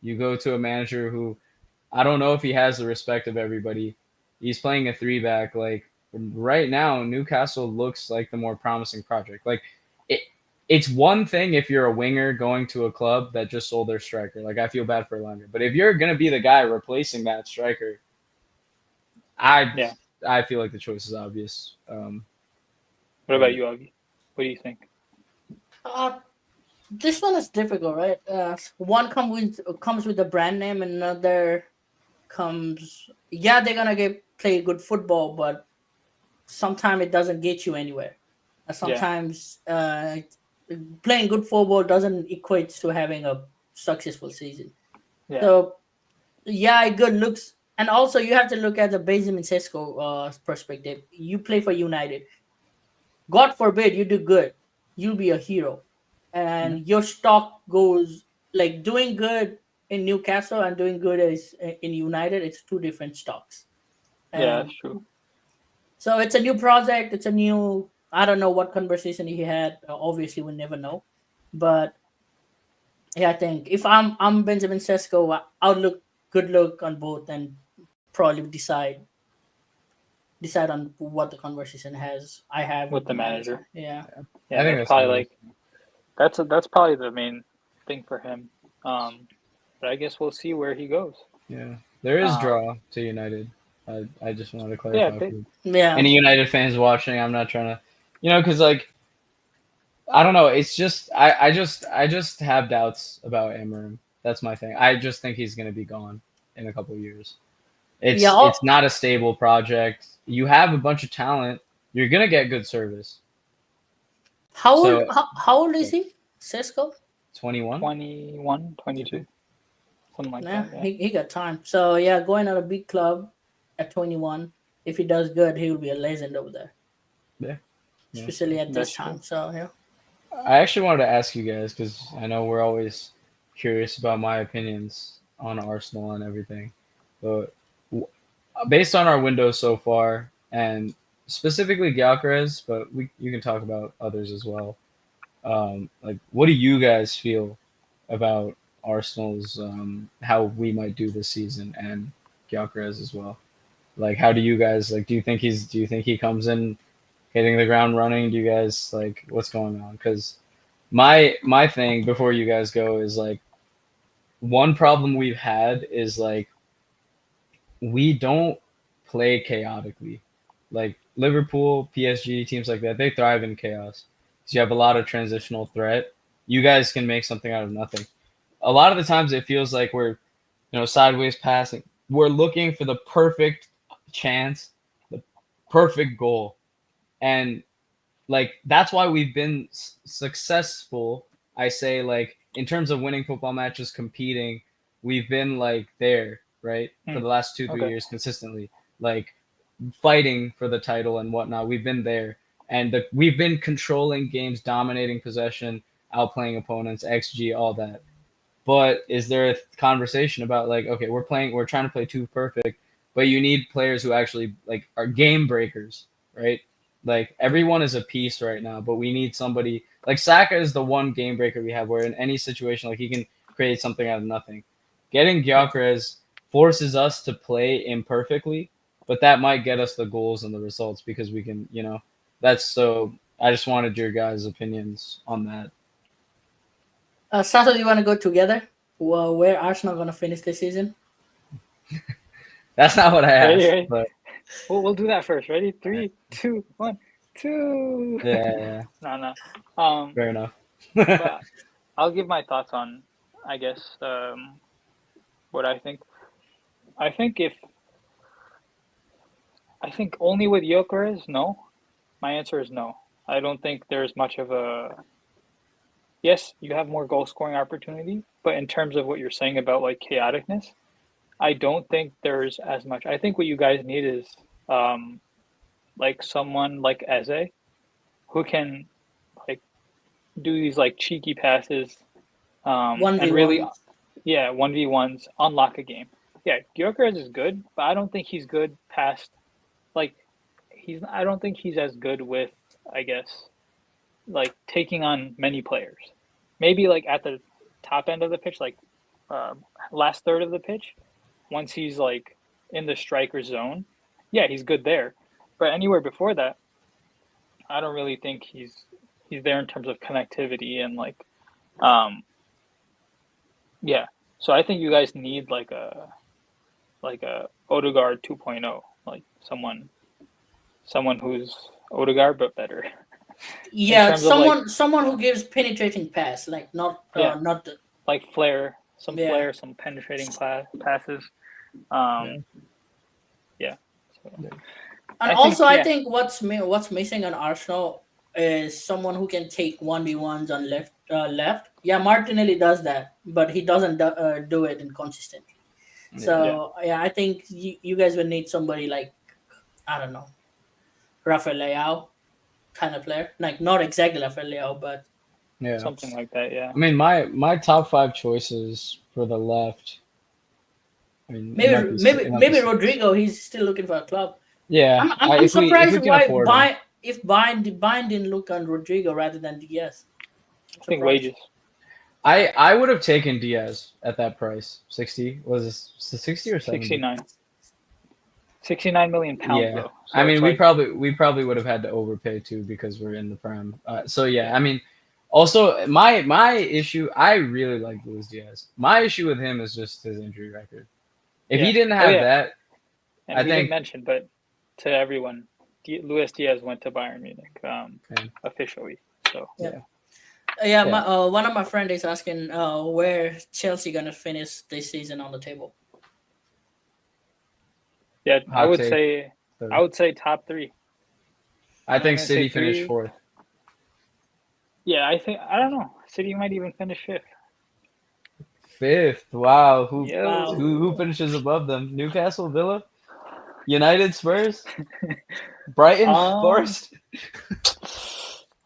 you go to a manager who I don't know if he has the respect of everybody. He's playing a three back. Like right now, Newcastle looks like the more promising project. Like it, it's one thing if you're a winger going to a club that just sold their striker. Like I feel bad for Langer, but if you're gonna be the guy replacing that striker, I Yeah. I feel like the choice is obvious. What about But you, Augie? What do you think? Uh, this one is difficult, right? One comes with the brand name, and another comes. Yeah, they're gonna get play good football, but sometimes it doesn't get you anywhere. Yeah, Sometimes playing good football doesn't equate to having a successful season. yeah, So yeah, good looks, and also you have to look at the Benjamin Sesko perspective. You play for United. God forbid you do good, you'll be a hero, mhm. and your stock goes like doing good in Newcastle and doing good as in United. It's two different stocks, Yeah, that's and true. so it's a new project. It's a new. I don't know what conversation he had. Obviously, we never know, but yeah, I think if I'm Benjamin Sesko, I'll look good look on both and probably decide on what the conversation has I have With with the the manager. manager. Yeah. I Yeah, think that's that's probably obvious. like that's probably the main thing for him. Um, but I guess we'll see where he goes. Yeah, there is Um, draw to United. I just wanted to yeah, clarify for Yeah. any United fans watching. I'm not trying to, because like I don't know. It's just I just have doubts about Amarim. That's my thing. I just think he's gonna be gone in a couple of years. Yeah. It's not a stable project. You have a bunch of talent. You're gonna get good service. How old? So How old is he? Cisco. 21. 21, 22, something like Yeah, that. Yeah, he got time. So yeah, going at a big club at 21. If he does good, he will be a legend over there, Yeah, yeah. especially at that's this true. time. So yeah. I actually wanted to ask you guys because I know we're always curious about my opinions on Arsenal and everything, but based on our window so far, and specifically Gyökeres, but you can talk about others as well. Like, what do you guys feel about Arsenal's how we might do this season and Gyökeres as well? Like, how do you guys like? Do you think he comes in hitting the ground running? Do you guys like what's going on? Because my thing before you guys go is like one problem we've had is like we don't play chaotically. Like Liverpool, PSG, teams like that, they thrive in chaos. So you have a lot of transitional threat. You guys can make something out of nothing. A lot of the times it feels like we're, sideways passing. We're looking for the perfect chance, the perfect goal. And like that's why we've been successful. I say like in terms of winning football matches, competing, we've been like there right for Hmm. the last 2 3 Okay. years consistently, like fighting for the title and whatnot. We've been there, and we've been controlling games, dominating possession, outplaying opponents, xg, all that. But is there a conversation about like, okay, we're trying to play too perfect, but you need players who actually like are game breakers, right? Like everyone is a piece right now, but we need somebody like Saka is the one game breaker we have where in any situation like he can create something out of nothing. Getting Yeah. Gyökeres forces us to play imperfectly, but that might get us the goals and the results because we can, that's so. I just wanted your guys' opinions on that. Sato, do you want to go together? Well, where Arsenal gonna finish this season? That's not what I Ready, asked, ready? but We'll do that first. Ready? 3, 2, 1, 2. yeah, No, no. fair enough. But I'll give my thoughts on, I guess, what I think. I think if I think only with Gyökeres, no. My answer is no. I don't think there's much of a. Yes, you have more goal scoring opportunity, but in terms of what you're saying about like chaoticness, I don't think there's as much. I think what you guys need is like someone like Eze who can like do these like cheeky passes One v and really, one. yeah, 1v1s unlock a game. Yeah, Gyökeres is good, but I don't think he's good past like I don't think he's as good with, I guess, like taking on many players. Maybe like at the top end of the pitch, like uh, last third of the pitch, once he's like in the striker zone, yeah, he's good there. But anywhere before that, I don't really think he's there in terms of connectivity and like um yeah. So I think you guys need like a Odegaard 2.0, like someone who's Odegaard but better in Yeah, terms of like someone yeah who gives penetrating pass, like yeah not the, like yeah. flair, some penetrating passes. Yeah. Um, yeah. So Yeah. And I think also, I yeah think what's missing on Arsenal is someone who can take 1v1s on left. Yeah, Martinelli does that, but he doesn't do it inconsistently. Yeah. yeah So yeah, I think you guys would need somebody like, I don't know, Rafael Leao kind of player, like not exactly Rafael Leao, but Yeah. something like that. Yeah. I mean, my top five choices for the left. I mean, maybe it maybe might be maybe six. Rodrigo. He's still looking for a club. Yeah, I'm if surprised we can why afford him, Bayern didn't look on Rodrigo rather than Diaz. I'm I think surprised. wages I would have taken Diaz at that price. 60 was it 60 or 70? 69 69 million pounds Yeah, though. I So it's mean like we probably would have had to overpay too because we're in the prime. So yeah, I mean, also my issue, I really like Luis Diaz. My issue with him is just his injury record. If he yeah. didn't Oh have yeah. that, And I we didn't think mention, but to everyone, Luis Diaz went to Bayern Munich yeah, officially. So Yeah. yeah, Yeah, yeah. one of my friends is asking where Chelsea gonna finish this season on the table. yeah, Hot take. I Third. would say top three. I I'm not think gonna say City finished three. fourth. Yeah, I don't know. City might even finish fifth. Fifth. Wow. Wow. Who Yo. finishes above them? Newcastle, Villa, United, Spurs, Brighton, Um, Forest.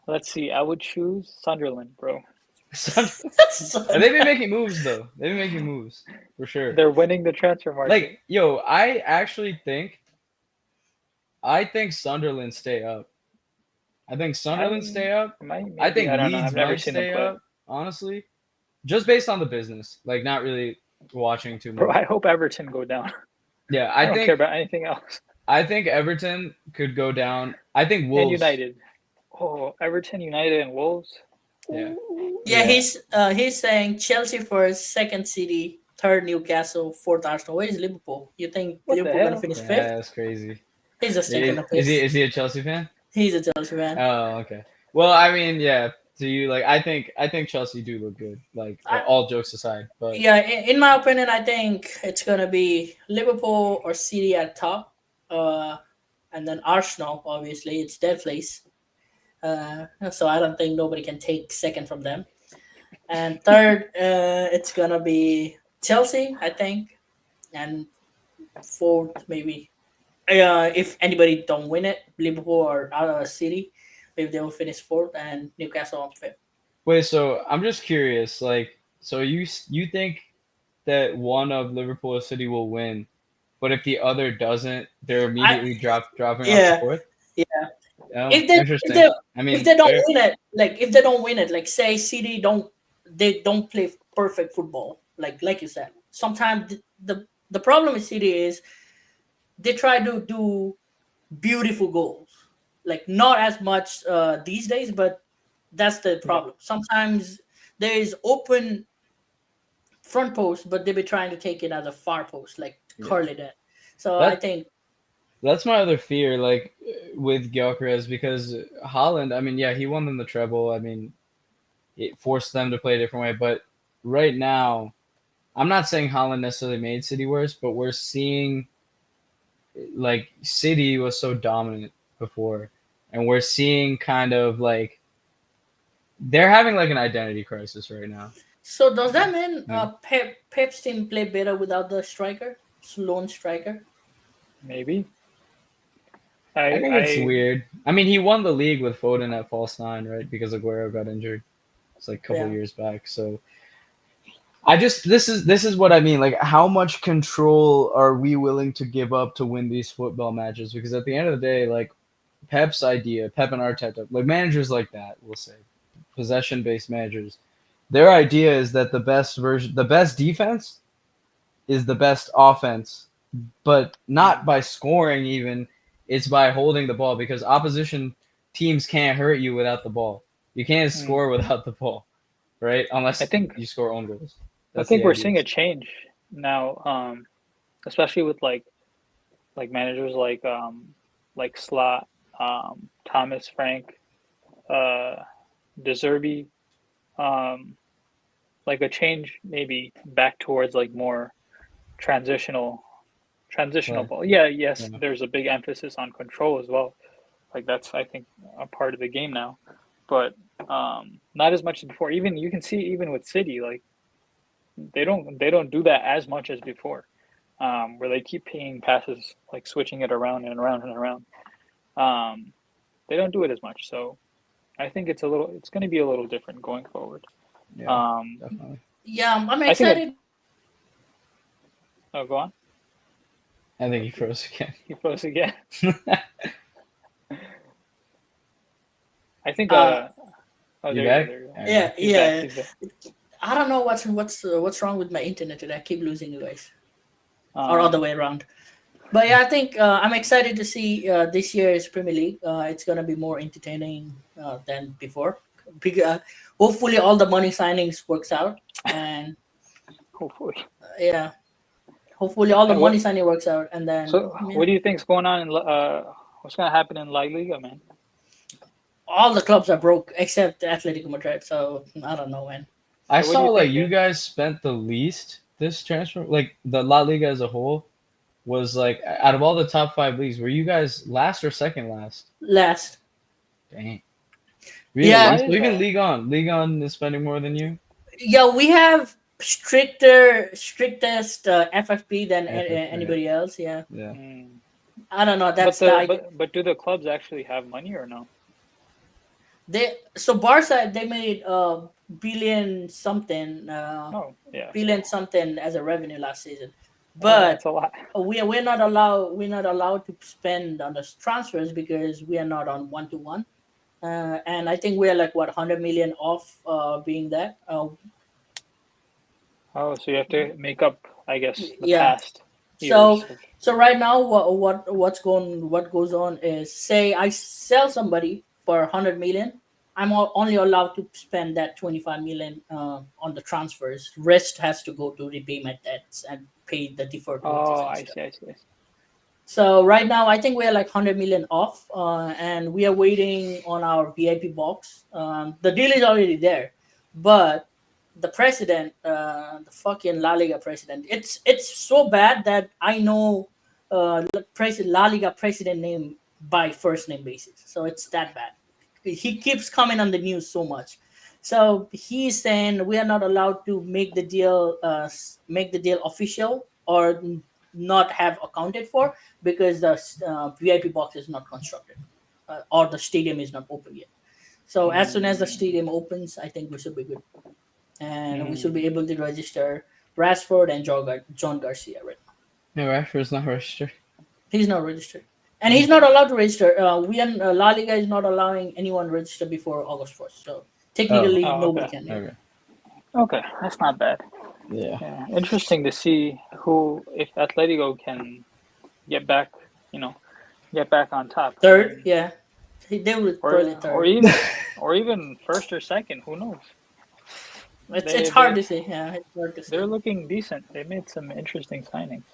let's see. I would choose Sunderland, bro. And they've been making moves though. They've been making moves for sure. They're winning the transfer market. Like, yo, I think Sunderland stay up. I think Sunderland I stay up. might I maybe think I don't know. Leeds I've never might seen them stay play, up, honestly. Just based on the business. Like not really watching too bro. much. I hope Everton go down. Yeah, I don't care about anything else. I think Everton could go down. I think And Wolves. United. Oh, Everton, United, and Wolves. Yeah. Ooh. Yeah, Yeah. he's saying Chelsea for second City, third Newcastle, fourth Arsenal. Where is Liverpool? You think What the Liverpool gonna hell? finish fifth? Yeah, that's crazy. He's just taking a Is piss. he a Chelsea fan? He's a Chelsea fan. Oh, okay. Well, I mean, yeah. To you, like, I think Chelsea do look good. Like, I, all jokes aside, but yeah, in my opinion, I think it's gonna be Liverpool or City at top, uh, and then Arsenal. Obviously, it's their place. So I don't think nobody can take second from them. And third, it's gonna be Chelsea, I think, and fourth maybe. If anybody don't win it, Liverpool or City, maybe they will finish fourth, and Newcastle on fifth. wait. So I'm just curious. Like, so you think that one of Liverpool or City will win, but if the other doesn't, they're I immediately dropping off to yeah fourth. yeah. Oh, If they if interesting. they I if mean, they don't fair. win it, like if they don't win it, like say City don't they don't play perfect football, like you said. Sometimes the problem with City is they try to do beautiful goals, like not as much these days, but that's the Yeah. problem. Sometimes there is open front post, but they be trying to take it as a far post, like Yeah. curl it in. So I That think that's my other fear, like with Gyökeres, because Holland. I mean, yeah, he won them the treble. I mean, it forced them to play a different way. But right now, I'm not saying Holland necessarily made City worse, but we're seeing like City was so dominant before, and we're seeing kind of like they're having like an identity crisis right now. so. Does that mean Yeah. Pep's team play better without the striker, lone striker? Maybe. I I think it's I weird. I mean, he won the league with Foden at false nine, right? Because Aguero got injured. It's like a couple Yeah. years back. So I just this is what I mean. Like, how much control are we willing to give up to win these football matches? Because at the end of the day, like Pep's idea, Pep and Arteta, like managers like that, we'll say, possession based managers, their idea is that the best defense is the best offense, but not mm, by scoring even. It's by holding the ball because opposition teams can't hurt you without the ball. You can't mm. score without the ball, right? I Unless think you score own goals. I That's think the we're idea. seeing a change now, especially with like managers like Slot, Thomas Frank, uh, Deserby, um, like a change maybe back towards like more transitional transitional Play. ball. Yeah, yes, Yeah. there's a big emphasis on control as well. Like that's I think a part of the game now, but not as much as before. Even you can see even with City, like they don't do that as much as before, where they keep pinging passes, like switching it around and around and around. Um, they don't do it as much, so I think it's going to be a little different going forward. Yeah, Um, definitely. Yeah, I'm I think excited. oh, go on. I think he froze again. He froze again. I think. Uh, Oh, You there you go. back? There you go. Okay. yeah, He's back. yeah. He's back. I don't know what's wrong with my internet today. I keep losing you guys, or other Um, way around. But yeah, I think I'm excited to see this year's Premier League. It's gonna be more entertaining than before. Hopefully, all the money signings works out, and hopefully. yeah, hopefully all the And money what? signing works out, and then So, yeah, what do you think's going on in what's going to happen in La Liga, man? all the clubs are broke except Atletico Madrid. So I don't know, man. I So, what do saw you like think? you guys spent the least this transfer, like the La Liga as a whole was like out of all the top five leagues, were you guys last or second last? Last, Dang. yeah, Why Really? So is even that? League on is spending more than you? yeah, we have strictest FFP than FFP. anybody else. Yeah, Yeah. Hmm. I don't know. But That's the idea. do the clubs actually have money or no? They so Barca they made Oh, yeah. billion So, something as a revenue last season, oh, but that's a lot. we're not allowed to spend on the transfers because we are not on 1-to-1. And I think we're like what 100 million off being that. Oh, so you have to make up, I guess, the Yeah. past years So of. right now what goes on is say I sell somebody for 100 million. I'm only allowed to spend that 25 million on the transfers. Rest has to go to repay my debts and pay the deferred wages Oh, and I stuff. see. I see. I see. So right now, I think we're like 100 million off, and we are waiting on our VIP box. The deal is already there, but the president, the fucking La Liga president, it's so bad that I know La Liga president name by first name basis. So it's that bad. He keeps coming on the news so much. So he's saying we are not allowed to make the deal official or not have accounted for because the VIP box is not constructed or the stadium is not open yet. So as soon as the Mm, stadium opens, I think we should be good, and we should be mm. able to register Rashford and John Garcia right now. Yeah, Rashford's not registered. He's not registered, and Mm. he's not allowed to register. We and La Liga is not allowing anyone register before August 1st. So Oh, technically, Oh, nobody okay. can. Yeah. okay. Okay, that's not bad. Yeah. Yeah, interesting to see who if Atletico can get back, you know, get back on top. I Third, mean, yeah, they were probably or third. even first or second. Who knows? It's They hard they to say. Yeah, it's hard to they're say. looking decent. They made some interesting signings.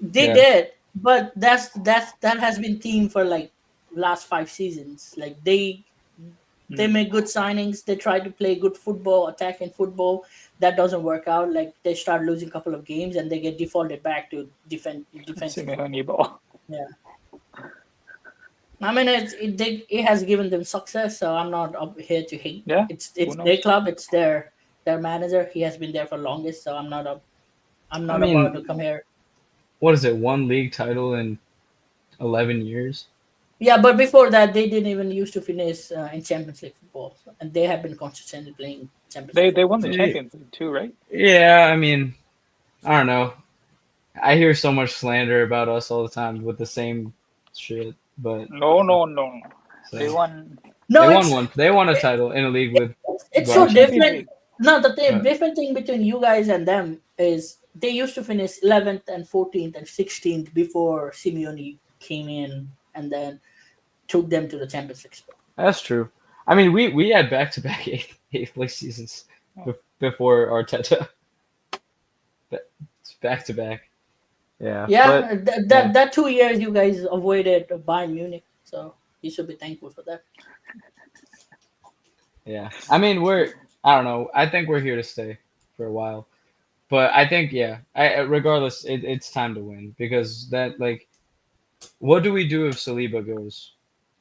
They Yeah. did, but that has been theme for like last 5 seasons. Like they Mm. make good signings. They try to play good football, attacking football. That doesn't work out. Like they start losing a couple of games and they get defaulted back to defensive Simeone football. ball. Yeah, I mean it has given them success. So I'm not up here to hate. Yeah, who It's their knows? club. It's their manager. He has been there for longest. So I'm I not about to mean, come here. what is it? One league title in 11 years. Yeah, but before that, they didn't even used to finish in Champions League football, so, and they have been consistently playing Champions League They football. won the So Y- Champions League too, right? Yeah, I mean, I don't know. I hear so much slander about us all the time with the same shit, but No, no, no, no. They so won. they no, won one. They won a title in a league with it's They won so Barca, Champions different. League. No, but different thing between you guys and them is they used to finish 11th and 14th and 16th before Simeone came in and then took them to the Champions League spot. that's true. I mean, we had back-to-back eighth place seasons Oh, before Arteta. Back to back. Yeah, but Yeah, yeah, that 2 years you guys avoided Bayern Munich, so you should be thankful for that. yeah. I mean, I don't know. I think we're here to stay for a while. But I think yeah. Regardless, it's time to win because that like, what do we do if Saliba goes?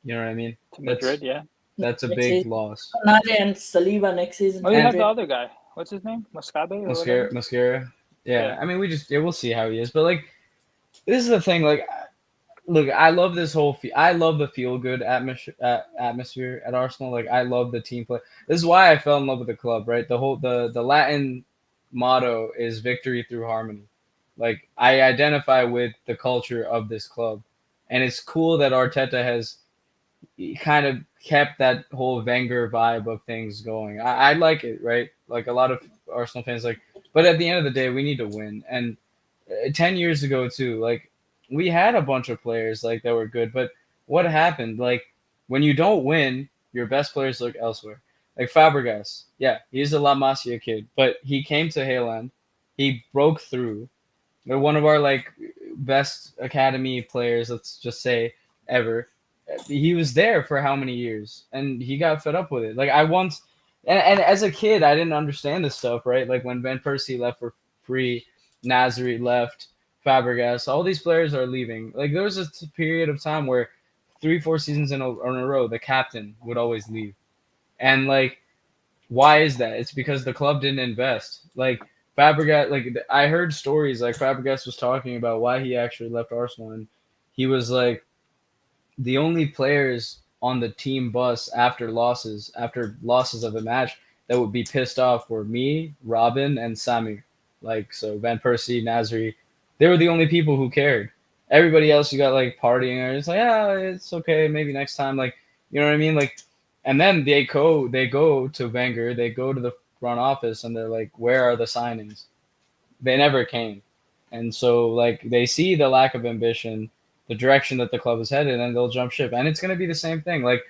You know what I mean? to Madrid, That's yeah. that's a Next big season, loss. Konate and Saliba next season Oh, to you And have the Madrid. other guy. What's his name? Muscabe or whatever. Mascara. Yeah, Yeah. I mean, we'll see how he is. But like, this is the thing. Like, look, I love this whole. I love the feel good atmosphere at Arsenal. Like, I love the team play. This is why I fell in love with the club. Right, the Latin motto is victory through harmony. Like, I identify with the culture of this club, and it's cool that Arteta has kind of kept that whole Wenger vibe of things going. I like it, right? Like a lot of Arsenal fans, like, but at the end of the day, we need to win. And 10 years ago too, like we had a bunch of players like that were good, but what happened? Like when you don't win, your best players look elsewhere. Like Fabregas, yeah, he's a La Masia kid, but he came to Haaland, he broke through. They're one of our like best academy players, let's just say ever. He was there for how many years, and he got fed up with it. Like I once, and as a kid, I didn't understand this stuff, right? Like when Van Persie left for free, Nasri left, Fabregas, all these players are leaving. Like there was a period of time where 3, 4 seasons in a row, the captain would always leave, and like why is that? It's because the club didn't invest. Like Fabregas, like I heard stories like Fabregas was talking about why he actually left Arsenal, and he was like the only players on the team bus after losses of a match that would be pissed off were me, Robin, and Samir. Like so, Van Persie, Nasri, they were the only people who cared. Everybody else, you got like partying, or it's like, yeah, it's okay, maybe next time. Like, you know what I mean? Like, and then they go to Wenger, they go to the front office, and they're like, where are the signings? They never came. And so like they see the lack of ambition, the direction that the club is headed, and they'll jump ship. And it's gonna be the same thing. Like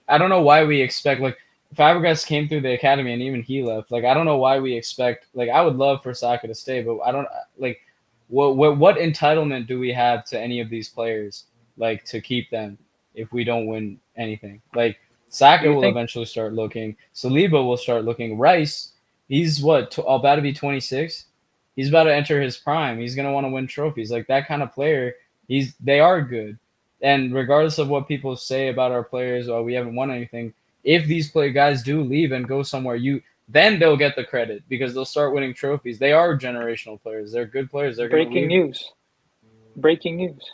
I don't know why we expect like Fabregas came through the academy and even he left. Like I don't know why we expect like I would love for Saka to stay, but I don't like what entitlement do we have to any of these players like to keep them if we don't win anything? Like Do Saka you will think eventually start looking. Saliba will start looking. Rice, he's about to be 26. He's about to enter his prime. He's gonna want to win trophies. Like that kind of player, they are good. And regardless of what people say about our players, or we haven't won anything, if these play guys do leave and go somewhere, then they'll get the credit because they'll start winning trophies. They are generational players. They're good players. They're gonna breaking leave news? Breaking news.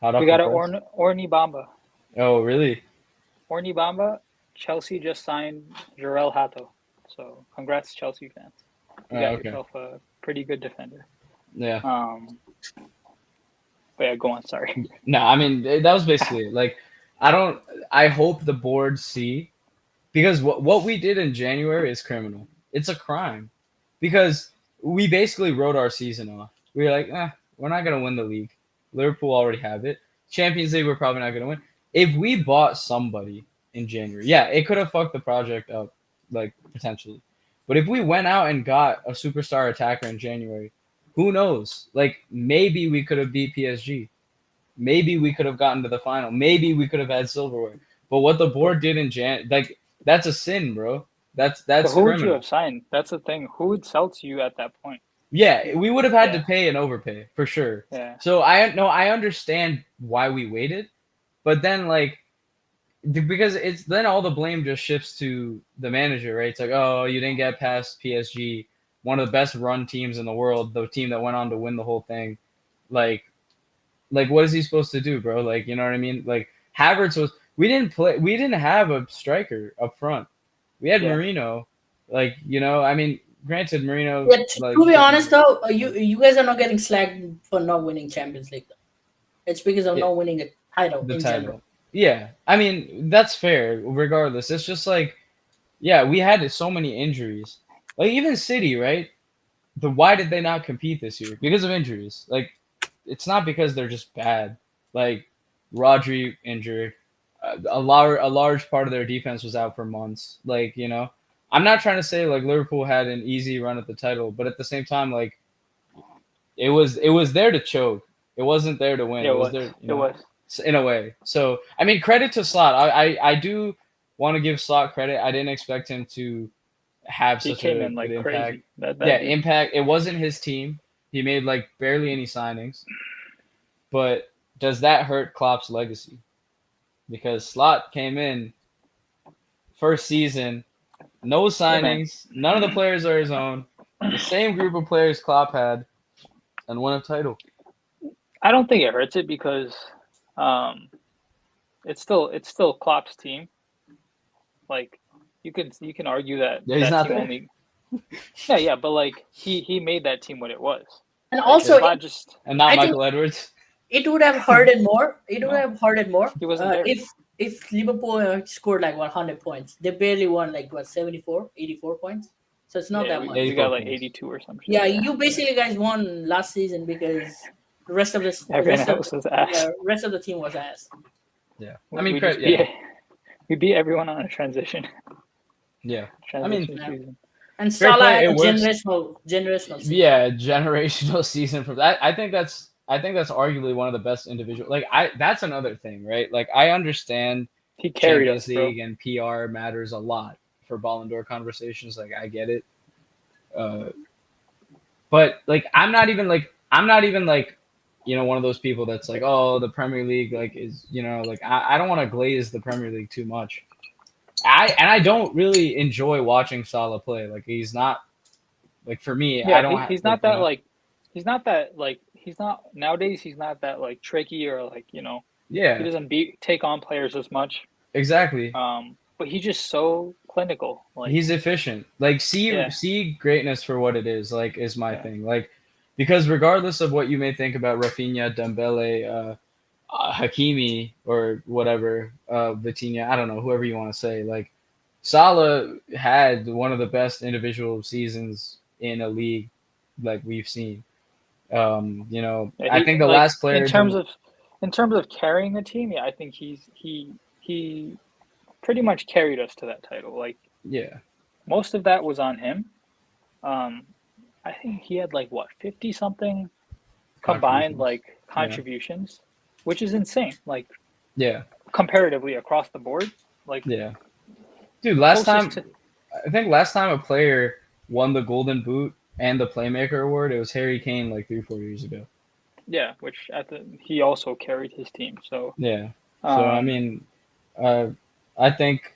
hot We off the got a press. Orny Bamba. Oh, really? Orny Bamba. Chelsea just signed Jarell Hato. So congrats, Chelsea fans. You got Okay. yourself a pretty good defender. Yeah. Um, But yeah, go on. Sorry. No, I mean that was basically it. Like I don't. I hope the board see because what we did in January is criminal. It's a crime because we basically wrote our season off. We were like, we're not gonna win the league. Liverpool already have it. Champions League, we're probably not gonna win. If we bought somebody in January, yeah, it could have fucked the project up, like potentially. But if we went out and got a superstar attacker in January, who knows? Like maybe we could have beat PSG. Maybe we could have gotten to the final. Maybe we could have had silverware. But what the board did in like that's a sin, bro. That's But who would you criminal. have signed? That's the thing. Who would sell to you at that point? Yeah, we would have had to Yeah. pay and overpay for sure. Yeah. So I understand why we waited, but then like because it's then all the blame just shifts to the manager, right? It's like, oh, you didn't get past PSG, one of the best run teams in the world, the team that went on to win the whole thing. Like what is he supposed to do, bro? Like, you know what I mean? Like Havertz was we didn't have a striker up front. We had Yeah. Marino. Like, you know, I mean, granted Marino Yeah, like to be honest though, you guys are not getting slagged for not winning Champions League. Though. It's because of Yeah, not winning a title the in title. general. Yeah. I mean, that's fair regardless. It's just like yeah, we had so many injuries. Like even City, right? Why did they not compete this year? Because of injuries. Like it's not because they're just bad. Like Rodri injured, a large part of their defense was out for months. Like you know, I'm not trying to say like Liverpool had an easy run at the title, but at the same time, like it was there to choke. It wasn't there to win. Yeah, It it was was. there, you It know, was. in a way. So I mean, credit to Slot. I do want to give Slot credit. I didn't expect him to have He such came a in good like impact. crazy. That Yeah, dude. impact. It wasn't his team. He made like barely any signings. But does that hurt Klopp's legacy? Because Slot came in first season, no Hey man, signings, none of the players are his own, the same group of players Klopp had, and won a title. I don't think it hurts it because um, it's still Klopp's team. Like you can argue that Yeah, he's that not team there, only. Yeah, but like he made that team what it was. And Like also, Slot just and not I think Michael Edwards. it would have hurted more. It would no, have hurted more he wasn't there. if Liverpool scored like 100 points. They barely won like what 74, 84 points. So it's not Yeah, that we, much. we got 84 like points. 82 or some shit. Yeah, Yeah, you basically guys won last season because the rest of the everyone rest of else was ass. rest of the team was ass. Yeah, I We, mean, we just credit. beat Yeah, we beat everyone on a transition yeah. I mean, transition Yeah. season. And fair Salah play. had It a works. generational season. Yeah, generational season from that. I think that's arguably one of the best individual. Like that's another thing, right? Like I understand He carried us, Champions bro. League and PR matters a lot for Ballon d'Or conversations. Like I get it, uh, but like I'm not even like one of those people that's like oh the Premier League like is like I don't want to glaze the Premier League too much. I don't really enjoy watching Salah play. Like he's not like for me. I Yeah, don't he's like not that like he's not nowadays. He's not that like tricky or like he yeah doesn't take on players as much. exactly. But he's just so clinical. Like He's efficient. Like see yeah, see greatness for what it is. Like is my yeah. thing. Like because regardless of what you may think about Rafinha, Dembele, Hakimi, or whatever, Vitinha, I don't know, whoever you want to say. Like Salah had one of the best individual seasons in a league like we've seen. Yeah, I he think the like last player in terms of carrying a team. Yeah, I think he pretty much carried us to that title. Like yeah most of that was on him. Um, I think he had like what 50 something combined contributions. like Yeah, contributions, which is insane. Like yeah, comparatively across the board, like yeah. Dude, last closest time to I think last time a player won the Golden Boot and the Playmaker Award, it was Harry Kane like 3 4 years ago. yeah, which he also carried his team. So Yeah. So I um, mean, uh, I think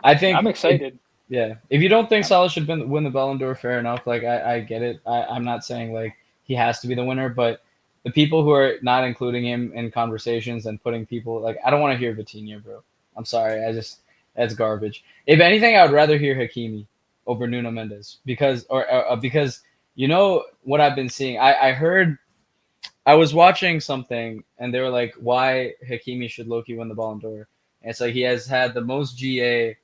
I I'm think if excited. yeah, if you don't think Um, Salah should win the Ballon d'Or, fair enough. Like I get it. I'm not saying like he has to be the winner, but the people who are not including him in conversations and putting people like I don't want to hear Vitinha, bro. I'm sorry. That's garbage. If anything, I would rather hear Hakimi over Nuno Mendes because because you know what I've been seeing. I heard I was watching something and they were like, why Hakimi should Loki win the Ballon d'Or? And it's like he has had the most GA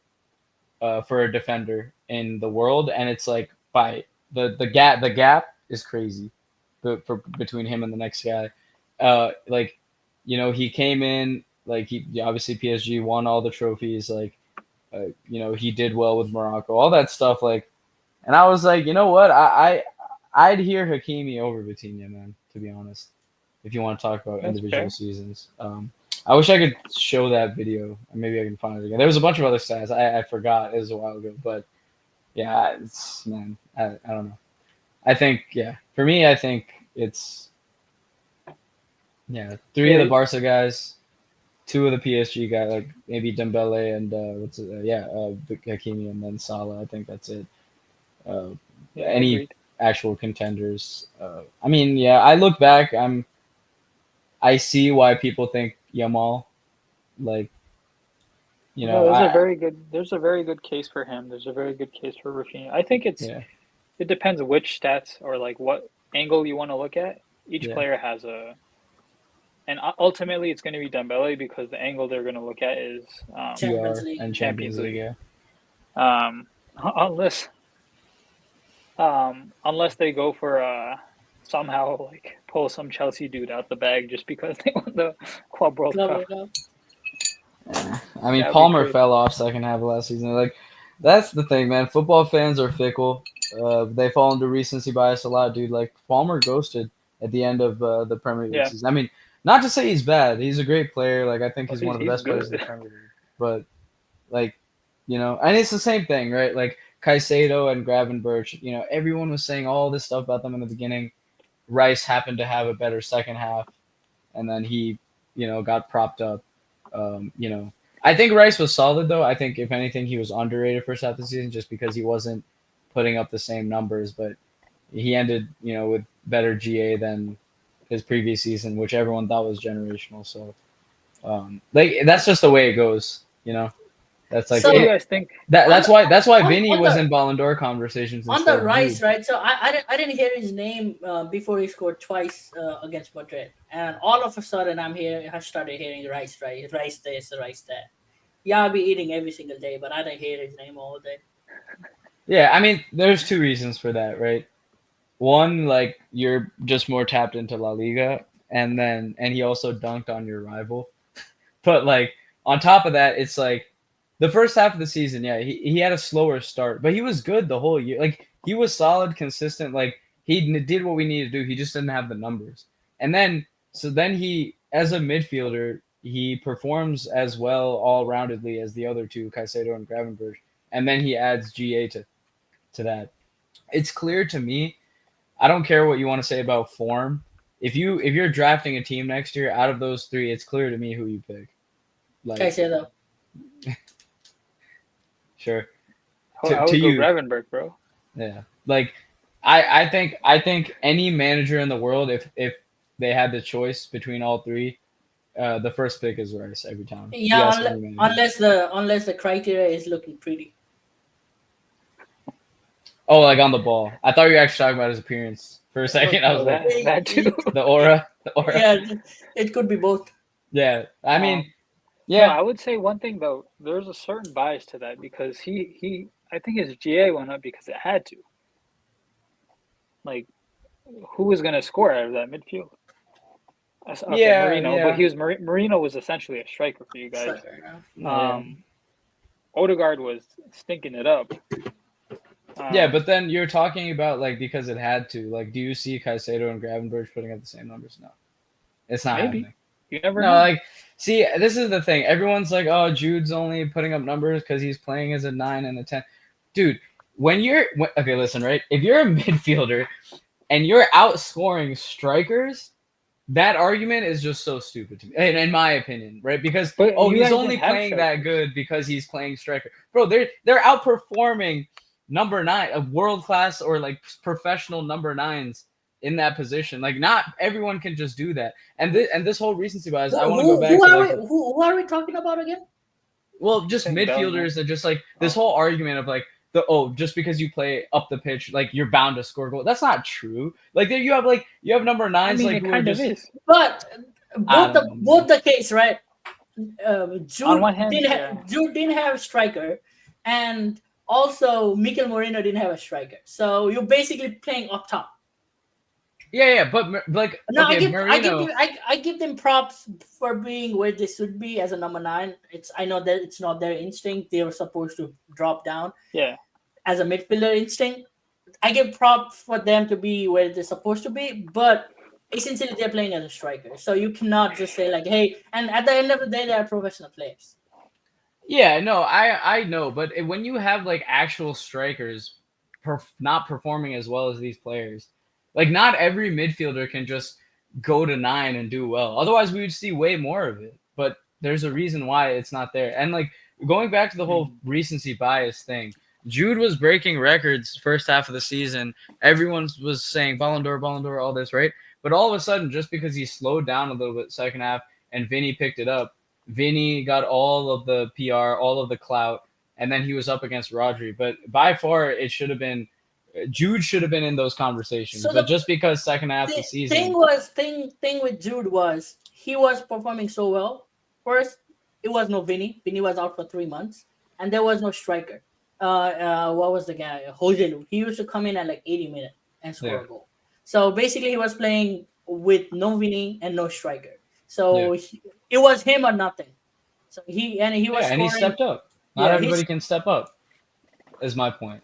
for a defender in the world, and it's like by the gap is crazy, between him and the next guy. Like, he came in like obviously PSG won all the trophies. Like, he did well with Morocco, all that stuff. Like, and I was like, you know what, I'd hear Hakimi over Vitinha, man. To be honest, if you want to talk about That's individual fair. seasons. I wish I could show that video, and maybe I can find it again. There was a bunch of other stats I forgot. It was a while ago, but yeah, it's man, I don't know. I think for me, I think it's three of the Yeah, Barca guys, two of the PSG guys, like maybe Dembele and Hakimi, and then Salah. I think that's it. Uh, yeah, any agreed. actual contenders? I mean, I look back, I see why people think Yamal, like, No, I there's a very good case for him. There's a very good case for Rafinha. I think yeah it depends which stats or like what angle you want to look at. Each yeah player has and ultimately it's going to be Dembele because the angle they're going to look at is Champions PR League. and Champions Champions League. League. Yeah. Um, unless unless they go for somehow like pull some Chelsea dude out the bag just because they won the Club World Club Cup. World Cup. I mean, That would be Palmer crazy. fell off second half of last season. Like, that's the thing, man. Football fans are fickle. They fall into recency bias a lot, dude. Like, Palmer ghosted at the end of the Premier League Yeah, season. I mean, not to say he's bad. He's a great player. Like, I think oh, he's one of the he's best players in the good. Premier League. But, like, and it's the same thing, right? Like, Caicedo and Gravenberch, everyone was saying all this stuff about them in the beginning. Rice happened to have a better second half, and then he, got propped up. I think Rice was solid though. I think if anything, he was underrated first half of the season just because he wasn't putting up the same numbers, but he ended, with better GA than his previous season, which everyone thought was generational. So, like that's just the way it goes. That's like What do you So it. guys think? on the That's why Vinny on was the in Ballon d'Or conversations on instead the of Jude. Rice, right? So I didn't hear his name before he scored twice against Madrid, and all of a sudden I started hearing Rice, right? Rice this, Rice that. Yeah, I'll be eating every single day, but I didn't hear his name all day. Yeah, I mean, there's two reasons for that, right? One, like you're just more tapped into La Liga, and he also dunked on your rival. But like on top of that, it's like the first half of the season, yeah, he had a slower start, but he was good the whole year. Like he was solid, consistent. Like he did what we needed to do. He just didn't have the numbers. And then he, as a midfielder, he performs as well all roundedly as the other two, Caicedo and Gravenberch. And then he adds GA to that. It's clear to me. I don't care what you want to say about form. If you're drafting a team next year, out of those three, it's clear to me who you pick. Like, Caicedo. sure. I To would go you, Gravenberg, bro. yeah. Like, I think any manager in the world, if they had the choice between all three, the first pick is Rice every time. You Yeah, ask any manager. unless the criteria is looking pretty. Oh, like on the ball. I thought you were actually talking about his appearance for a second. I was Oh, like, that too. the aura, the aura. Yeah, it could be both. Yeah. I Um, mean, no, yeah, I would say one thing though. There's a certain bias to that because I think his GA went up because it had to. Like, who was going to score out of that midfield? Okay, yeah, Marino, but yeah, Marino was essentially a striker for you guys. Striker, yeah. yeah. Um, Odegaard was stinking it up. Yeah, but then you're talking about like because it had to. Like, do you see Caicedo and Gravenberch putting up the same numbers? No, it's not Maybe happening. you never No, know. like, see, this is the thing. Everyone's like, oh, Jude's only putting up numbers because he's playing as a 9 and a 10. Dude, okay, listen, right? If you're a midfielder and you're outscoring strikers, that argument is just so stupid to me, in my opinion, right? Because But you he's guys didn't only have playing that strikers. good because he's playing striker, bro. They're outperforming number 9, a world class or like professional number 9s in that position. Like, not everyone can just do that. And this whole recency bias, I want to go back to like Who are we talking about again? well, just I think Bellingham. midfielders and just like this Oh, whole argument of like, just because you play up the pitch, like you're bound to score goal. That's not true. Like there you have number I nines mean, like it who are kind of just is. But I both don't the know, both man. the case, right? On one hand, yeah, Jude didn't have a striker, and also Mikel Moreno didn't have a striker. So you're basically playing up top. Yeah, but like No, okay, Marino. I give them props for being where they should be as a number nine. It's I know that it's not their instinct. They were supposed to drop down yeah. as a midfielder instinct. I give props for them to be where they're supposed to be, but essentially they're playing as a striker. So you cannot just say like, hey, and at the end of the day, they are professional players. Yeah, no, I know, but when you have like actual strikers not performing as well as these players, like not every midfielder can just go to nine and do well. Otherwise, we would see way more of it. But there's a reason why it's not there. And like going back to the whole Mhm. recency bias thing, Jude was breaking records first half of the season. Everyone was saying Ballon d'Or, all this, right? But all of a sudden, just because he slowed down a little bit second half and Vinny picked it up, Vinny got all of the PR, all of the clout, and then he was up against Rodri. But by far, it should have been Jude should have been in those conversations. So But just because second half of the the thing season, was thing with Jude was he was performing so well. First, it was no Vinny. Vinny was out for 3 months, and there was no striker. What was the guy? Joselu. He used to come in at like 80 minutes and yeah, score a goal. So basically, he was playing with no Vinny and no striker. yeah, So it was him or nothing. So he yeah, was and he scoring. stepped up. Not Yeah, he's everybody can step up. Is my point.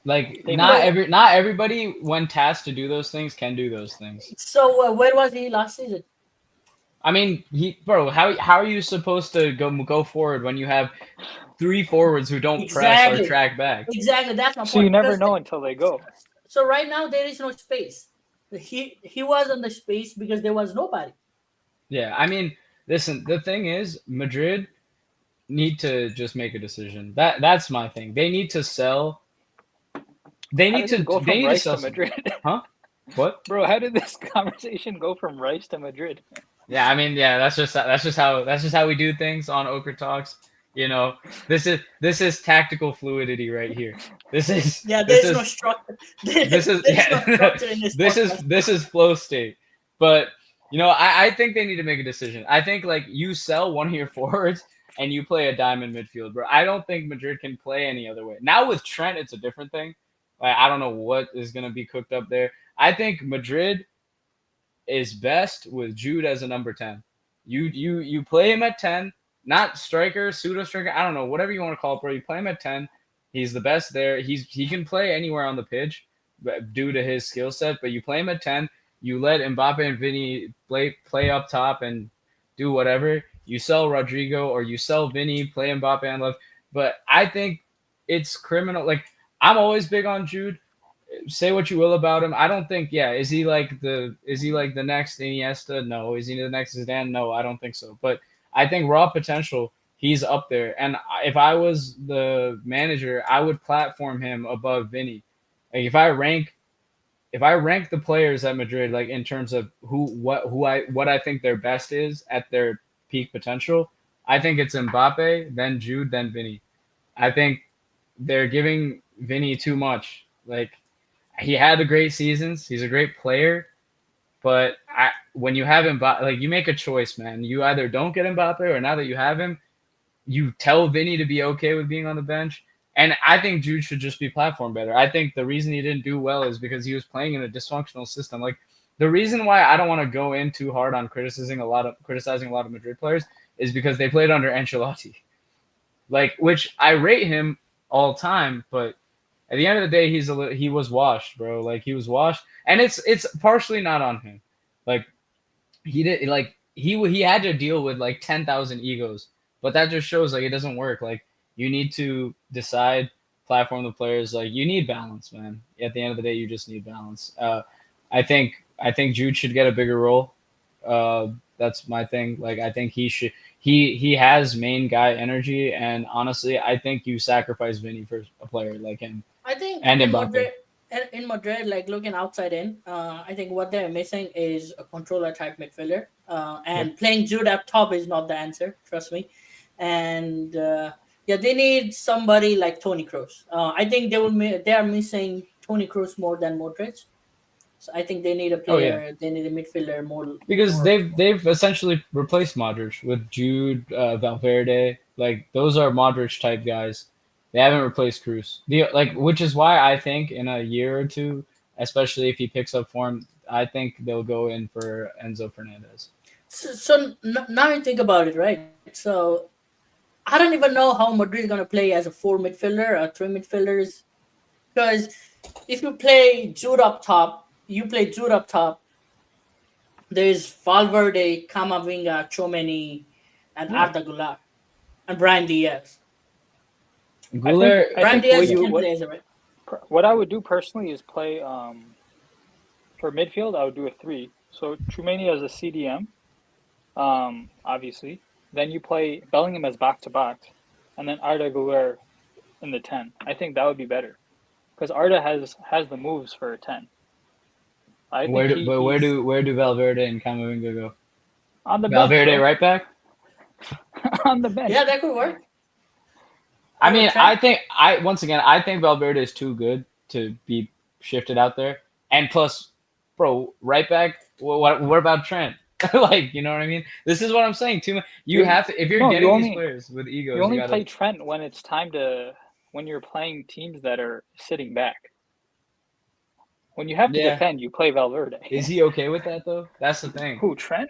Like They might. so not everybody when tasked to do those things can do those things. where was he last season? I mean, bro, how are you supposed to go forward when you have three forwards who don't press or Exactly, track back? exactly. That's my So you point. never Because know until they go. so right now there is no space. He was on the space because there was nobody. Yeah, I mean, listen, the thing is, Madrid need to just make a decision. That's my thing. They need to sell. How did this go They from need to Rice sell to some. Madrid? Huh? What? Bro, how did this conversation go from Rice to Madrid? Yeah, I mean, yeah, that's just how we do things on Okratalks. You know, this is tactical fluidity right here. This is Yeah, this there's no is structure. this is There's no yeah structure in this podcast. this is flow state. But I think they need to make a decision. I think like you sell one of your forwards and you play a diamond midfield, bro. I don't think Madrid can play any other way. Now with Trent, it's a different thing. Like, I don't know what is gonna be cooked up there. I think Madrid is best with Jude as a number 10. You play him at 10, not striker, pseudo striker, I don't know, whatever you want to call it, bro. You play him at 10. He's the best there. He can play anywhere on the pitch due to his skill set, but you play him at 10, you let Mbappe and Vinny play up top and do whatever. You sell Rodrigo or you sell Vinny, play Mbappe on left. But I think it's criminal. Like I'm always big on Jude, say what you will about him. I don't think. Yeah, is he like the next Iniesta? No. Is he the next Zidane? No, I don't think so. But I think raw potential, he's up there. And if I was the manager, I would platform him above Vinny. Like if I rank the players at Madrid, like in terms of what I think their best is at their peak potential, I think it's Mbappe, then Jude, then Vinny. I think they're giving Vinny too much. Like he had a great seasons. He's a great player, but when you have him, like you make a choice, man. You either don't get Mbappe, or now that you have him, you tell Vinny to be okay with being on the bench. And I think Jude should just be platform better. I think the reason he didn't do well is because he was playing in a dysfunctional system. Like the reason why I don't want to go in too hard on criticizing a lot of Madrid players is because they played under Ancelotti. Like which I rate him all time, but at the end of the day, he was washed, bro. Like he was washed, and it's partially not on him. Like he did like he had to deal with like 10,000 egos, but that just shows like it doesn't work. Like you need to decide, platform the players. Like you need balance, man. At the end of the day, you just need balance. I think Jude should get a bigger role. That's my thing. Like I think he should. He has main guy energy, and honestly, I think you sacrifice Vinny for a player like him I think and Mbappe. In Madrid, like looking outside in, I think what they're missing is a controller type midfielder. Yep. And playing Jude up top is not the answer. Trust me. And Yeah, they need somebody like Tony Kroos. I think they are missing Tony Kroos more than Modric. So I think they need a Oh yeah, player. They need a midfielder because more. they've essentially replaced Modric with Jude, Valverde. Like those are Modric type guys. They haven't replaced Cruz. Which is why I think in a year or two, especially if he picks up form, I think they'll go in for Enzo Fernandez. Now you think about it, right? So I don't even know how Madrid is gonna play as a four midfielder or three midfielders. Because if you play Jude up top, you play Jude up top. There's Valverde, Camavinga, Chomeni, and Yeah, Arda Güler, and Brian Diaz. I think Guler, I Brian think what Diaz you can play as a right. what I would do personally is play for midfield. I would do a three. So Chumani as a CDM, obviously. Then you play Bellingham as back to backs, and then Arda Güler in the 10. I think that would be better because Arda has the moves for a 10. I think he's where do Valverde and Camavinga go? on the bench, Valverde bro. right back. On the bench. Yeah, that could work. I Over mean, Trent. I think Valverde is too good to be shifted out there. And plus, bro, right back. What about Trent? Like, you know what I mean? This is what I'm saying. You You have to if you're no, getting these players with you egos, you only gotta. play Trent when it's time to when you're playing teams that are sitting back. When you have to Yeah. defend, you play Is Valverde. he okay with that though? That's the thing. Who, Trent?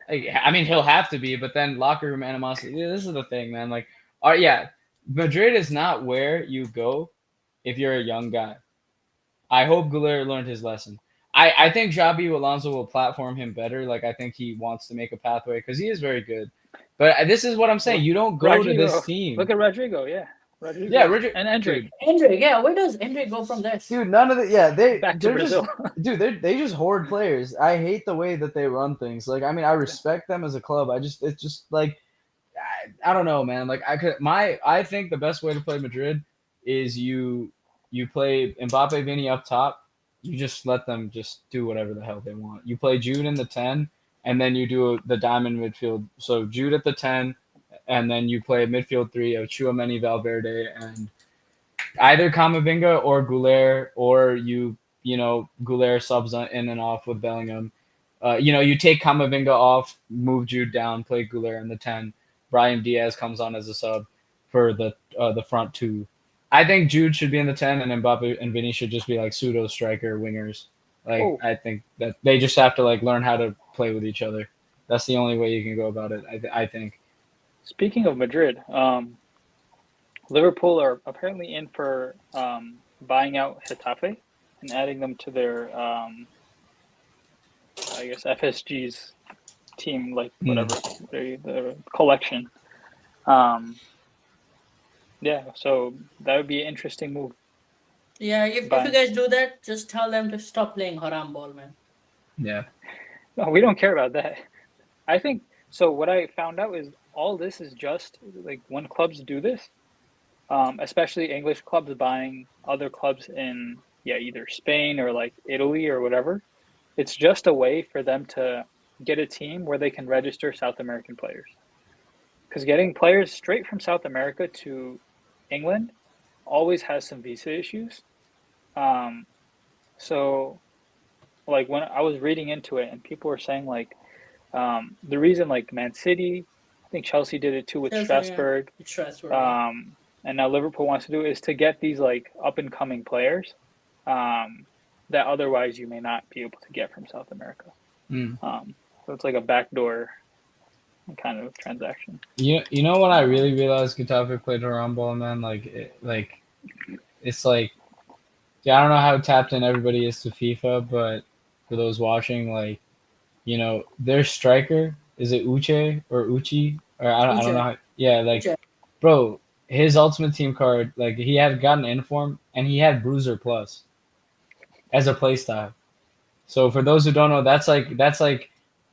Like, I mean, he'll have to be, but then locker room animosity. Yeah, this is the thing, man. Like, yeah, Madrid is not where you go if you're a young guy. I hope Guler learned his lesson. I think Xabi Alonso will platform him better. Like I think he wants to make a pathway because he is very good. But this is what I'm saying. You don't go to this Rodrigo. team. Look at Rodrigo, yeah. Yeah, Rodrigo. Richard, And Endrick. dude, Hendrick, yeah, where does Hendrick go from this? dude, none of the yeah Back to they're just Brazil. dude they just hoard players. I hate the way that they run things. Like I mean I respect them as a club. It's just like I don't know, man. Like I think the best way to play Madrid is you play Mbappe, Vinny up top. You just let them just do whatever the hell they want. You play Jude in the 10, and then you do the diamond midfield. So Jude at the 10, and then you play a midfield three of Chouameni, Valverde, and either Camavinga or Goulet, or Goulet subs in and off with Bellingham. You take Camavinga off, move Jude down, play Goulet in the 10. Brian Diaz comes on as a sub for the front two. I think Jude should be in the 10, and Mbappe and Vinny should just be like pseudo striker wingers. Like Oh, I think that they just have to like learn how to play with each other. That's the only way you can go about it. I think. speaking of Madrid, Liverpool are apparently in for buying out Getafe and adding them to their, I guess, FSG's team, like Mm. whatever, the collection. Um, yeah, so that would be an interesting move. Yeah, if you Buying. guys do that, just tell them to stop playing haram ball, man. Yeah. No, we don't care about that. I think so. What I found out is all this is just like when clubs do this, especially English clubs buying other clubs in either Spain or like Italy or whatever. It's just a way for them to get a team where they can register South American players. Because getting players straight from South America to England always has some visa issues. Um, so like when I was reading into it and people were saying like the reason like Man City, I think Chelsea did it too with Chelsea, yeah, Strasbourg, it's Strasbourg, yeah. and now Liverpool wants to do is to get these like up and coming players that otherwise you may not be able to get from South America. Mm. So it's like a backdoor kind of transaction. You know what I really realized Getafe played around ball, man. It's like yeah, I don't know how tapped in everybody is to FIFA, but for those watching, like their striker is it Uche or Uchi or I don't know Uche, how. Yeah, like Uche. bro, his ultimate team card, like he had gotten inform and he had Bruiser Plus as a playstyle. So for those who don't know, that's like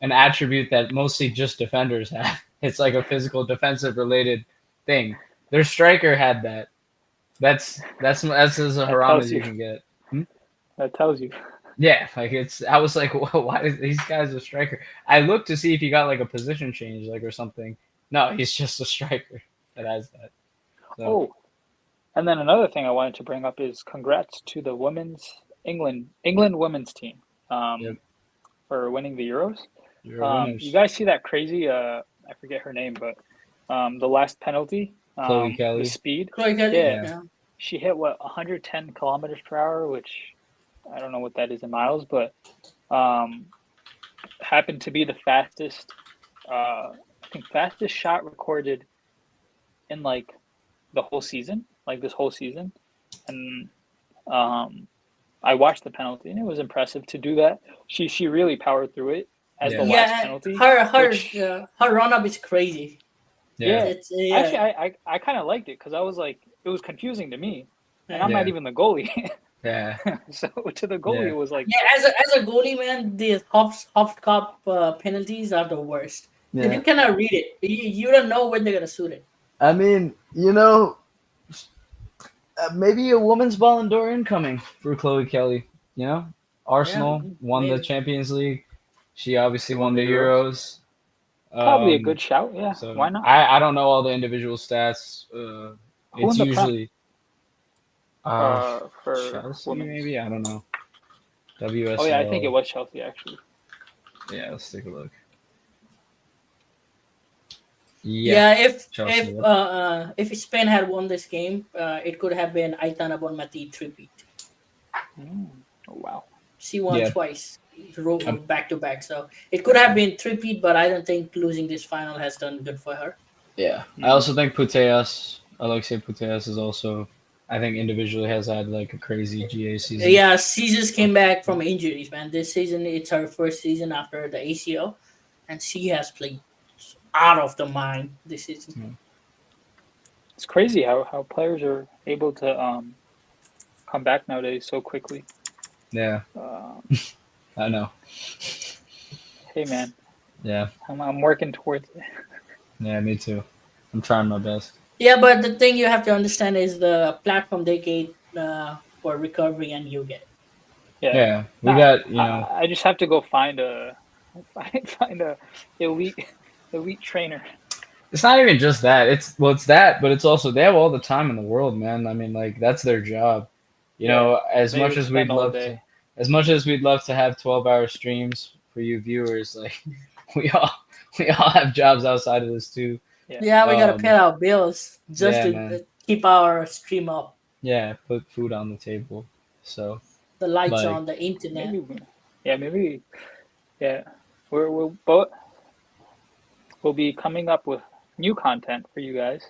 an attribute that mostly just defenders have. It's like a physical defensive related thing. Their striker had that. That's as That haram tells as you you. can get. Hmm? That tells you. Yeah, like it's. I was like, why is these guys a striker? I looked to see if he got like a position change, like or something. No, he's just a striker that has that. So Oh, and then another thing I wanted to bring up is congrats to the women's England women's team yep, for winning the Euros. you're You winners. guys see that crazy? I forget her name, but the last penalty, Chloe the Kelly. speed. Chloe Kelly. Yeah, Yeah, Yeah. she hit what 110 kilometers per hour, which I don't know what that is in miles, but um, happened to be the fastest. I think fastest shot recorded in like the whole season, like this whole season, and um, I watched the penalty and it was impressive to do that. She really powered through it as the yeah, last Yeah, penalty, her which her run up is crazy. yeah, yeah, It's actually yeah, I kind of liked it because I was like it was confusing to me, and I'm yeah. not yeah, even the goalie, yeah, so to the goalie yeah, it was like Yeah, as a goalie, man, the hop penalties are the worst because yeah. you cannot read it. You don't know when they're gonna shoot it. I mean, maybe a woman's Ballon d'Or incoming for Chloe Kelly. You know, Yeah, Arsenal won the maybe. Champions League. She obviously she won won the the Euros. Euros. Probably a Um, good shout, yeah. so Why not? I don't know all the individual stats. Who It's in the Prem usually uh for Chelsea women's? maybe, I don't know. Oh yeah, I think it WSL. was Chelsea actually. Yeah, let's take a look. Yeah, Yeah, Chelsea. Yep. if Spain had won this game, it could have been Aitana Bonmati three-peat. Oh wow. She won Yeah. twice, Um, back to back. So it could have been three-peat, but I don't think losing this final has done good for her. yeah. I Mm. also think Putellas, Alexei Putellas is also, I think individually has had like a crazy GA season. Yeah, she just So, came back from injuries, man. This season, it's her first season after the ACL, and she has played out of the mind this season. yeah. It's crazy how players are able to come back nowadays so quickly. Yeah, Uh, I know. hey man, Yeah, I'm working towards it. yeah, me too. I'm trying my best. Yeah, but the thing you have to understand is the platform they get for recovery, and you get. Yeah. Yeah, we Nah, got, I just have to go find a find a elite elite trainer. it's not even just that. It's that, but it's also they have all the time in the world, man. I mean, like that's their job. Yeah, As they much would as we'd spend all love day. to, as much as we'd love to have 12-hour streams for you viewers, like we all we all have jobs outside of this too. Yeah, Yeah, we gotta pay Um, our bills just yeah, to man. keep our stream up, Yeah, put food on the table. So, the lights like, on, the internet. maybe. Yeah, maybe. Yeah, we're both we'll be coming up with new content for you guys.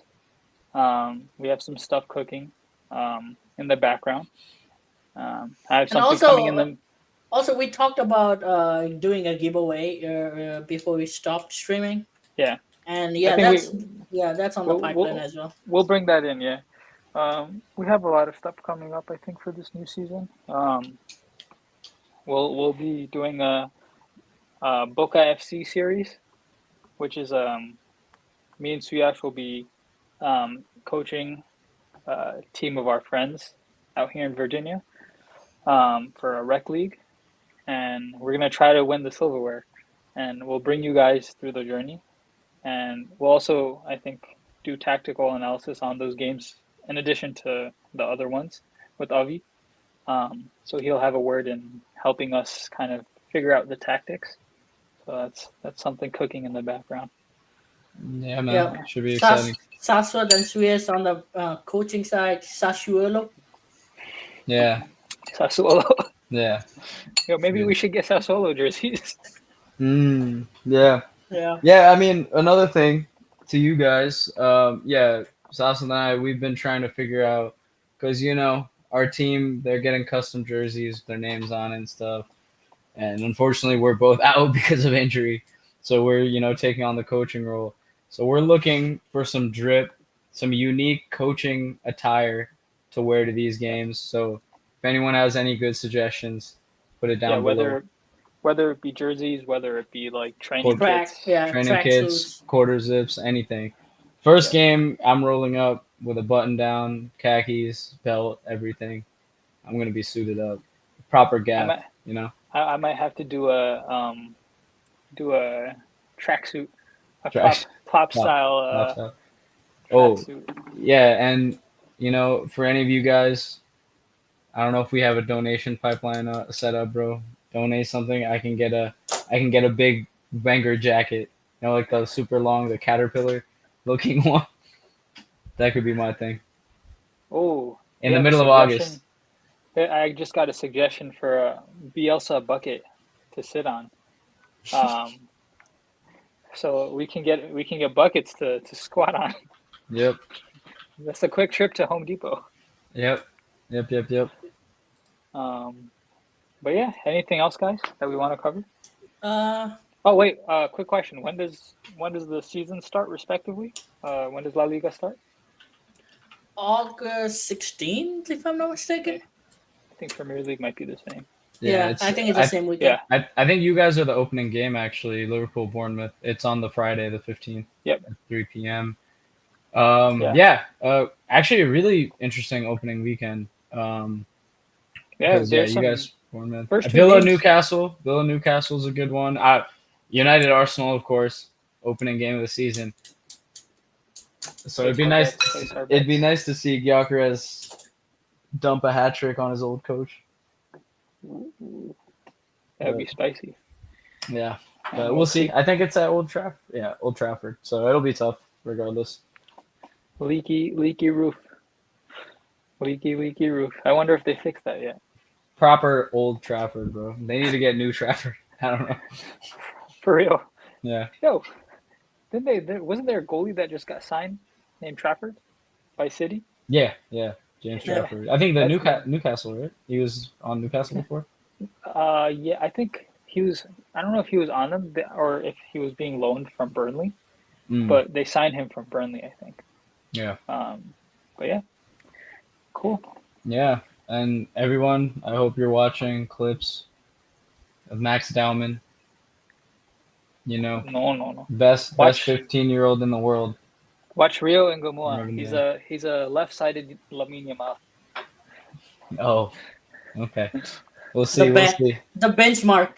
We have some stuff cooking in the background. I have And something coming in the also we talked about doing a giveaway before we stopped streaming, yeah. and I yeah, think that's on the we'll pipeline we'll as well. we'll bring that in. Yeah. We have a lot of stuff coming up. I think for this new season. We'll be doing a Boca FC series, which is me and Suyash will be coaching a team of our friends out here in Virginia for a rec league, and we're gonna try to win the silverware, and we'll bring you guys through the journey, and we'll also I think do tactical analysis on those games in addition to the other ones with Avi. So he'll have a word in helping us kind of figure out the tactics. So that's something cooking in the background. yeah, man, Yeah, Uh, should be exciting. Saswat and Suyas on the coaching side, Sassuolo. Yeah, Sassuolo. yeah, Maybe we good. should get Sassuolo jerseys. Yeah. Yeah, Yeah, I mean, another thing to you guys, yeah, Sas and I, we've been trying to figure out because our team, they're getting custom jerseys, with their names on it and stuff, and unfortunately, we're both out because of injury, so we're taking on the coaching role. So we're looking for some some unique coaching attire to wear to these Yeah, games. So if anyone has any good suggestions, put it yeah. down below. Whether it be jerseys, whether it be like training Quote, track, kits. yeah, training track kits, suits. quarter zips, anything. First Yeah, game, I'm rolling up with a button down, khakis, belt, everything. I'm gonna be suited up, proper I gap, might you know. I might have to do a tracksuit, a Try plop top style top stuff. Oh, suit. yeah, and for any of you guys, I don't know if we have a donation pipeline set up, bro. Donate something. I can get a big Wenger jacket. Like the super long, the caterpillar looking one. That could be my thing. Oh, In we the have a middle of August. suggestion. I just got a suggestion for a Bielsa bucket to sit on. Um, so we can get buckets to squat on. Yep. That's a quick trip to Home Depot. Yep. Yep. Yep. Yep. Um, but yeah, anything else, guys, that we want to cover? Uh, Oh wait, quick question. When does the season start, respectively? When does La Liga start? August 16th, if I'm not mistaken. Okay, I think Premier League might be the same. Yeah. Yeah, It's I think it's the I same weekend. Yeah. I think you guys are the opening game actually. Liverpool Bournemouth. It's on the Friday the 15th Yep. at 3 p.m. Yeah. Yeah. Actually, a really interesting opening weekend. Yeah. Because There's you some guys Bournemouth, first two Villa games. Newcastle. Villa Newcastle's a good one. United Arsenal, of course, opening game of the season. So it'd Place be our nice. bets. Place our It'd be bets. nice to see Gyökeres dump a hat trick on his old coach. Ooh, that would But be spicy. yeah, And but we'll we'll see. see. I think it's at Old Trafford. Yeah, Old Trafford. So it'll be tough regardless. Leaky roof. Leaky roof. I wonder if they fixed that yet. Proper Old Trafford, bro. They need to get New Trafford. I don't know. For real. Yeah. Yo, didn't they? Wasn't there a goalie that just got signed named Trafford by City? Yeah. Yeah. James Yeah, Trafford. I think the that's the. Newcastle, right? He was on Newcastle before. Yeah, I think he was. I don't know if he was on them or if he was being loaned from Burnley, Mm, but they signed him from Burnley, I think. yeah. But yeah, cool. Yeah, and everyone, I hope you're watching clips of Max Dowman. No. Best Watch 15-year-old in the world. watch Rio and Gamua. Right He's now. a left-sided Lamine Yamal. Oh, okay. We'll The see. We'll be- see. the benchmark.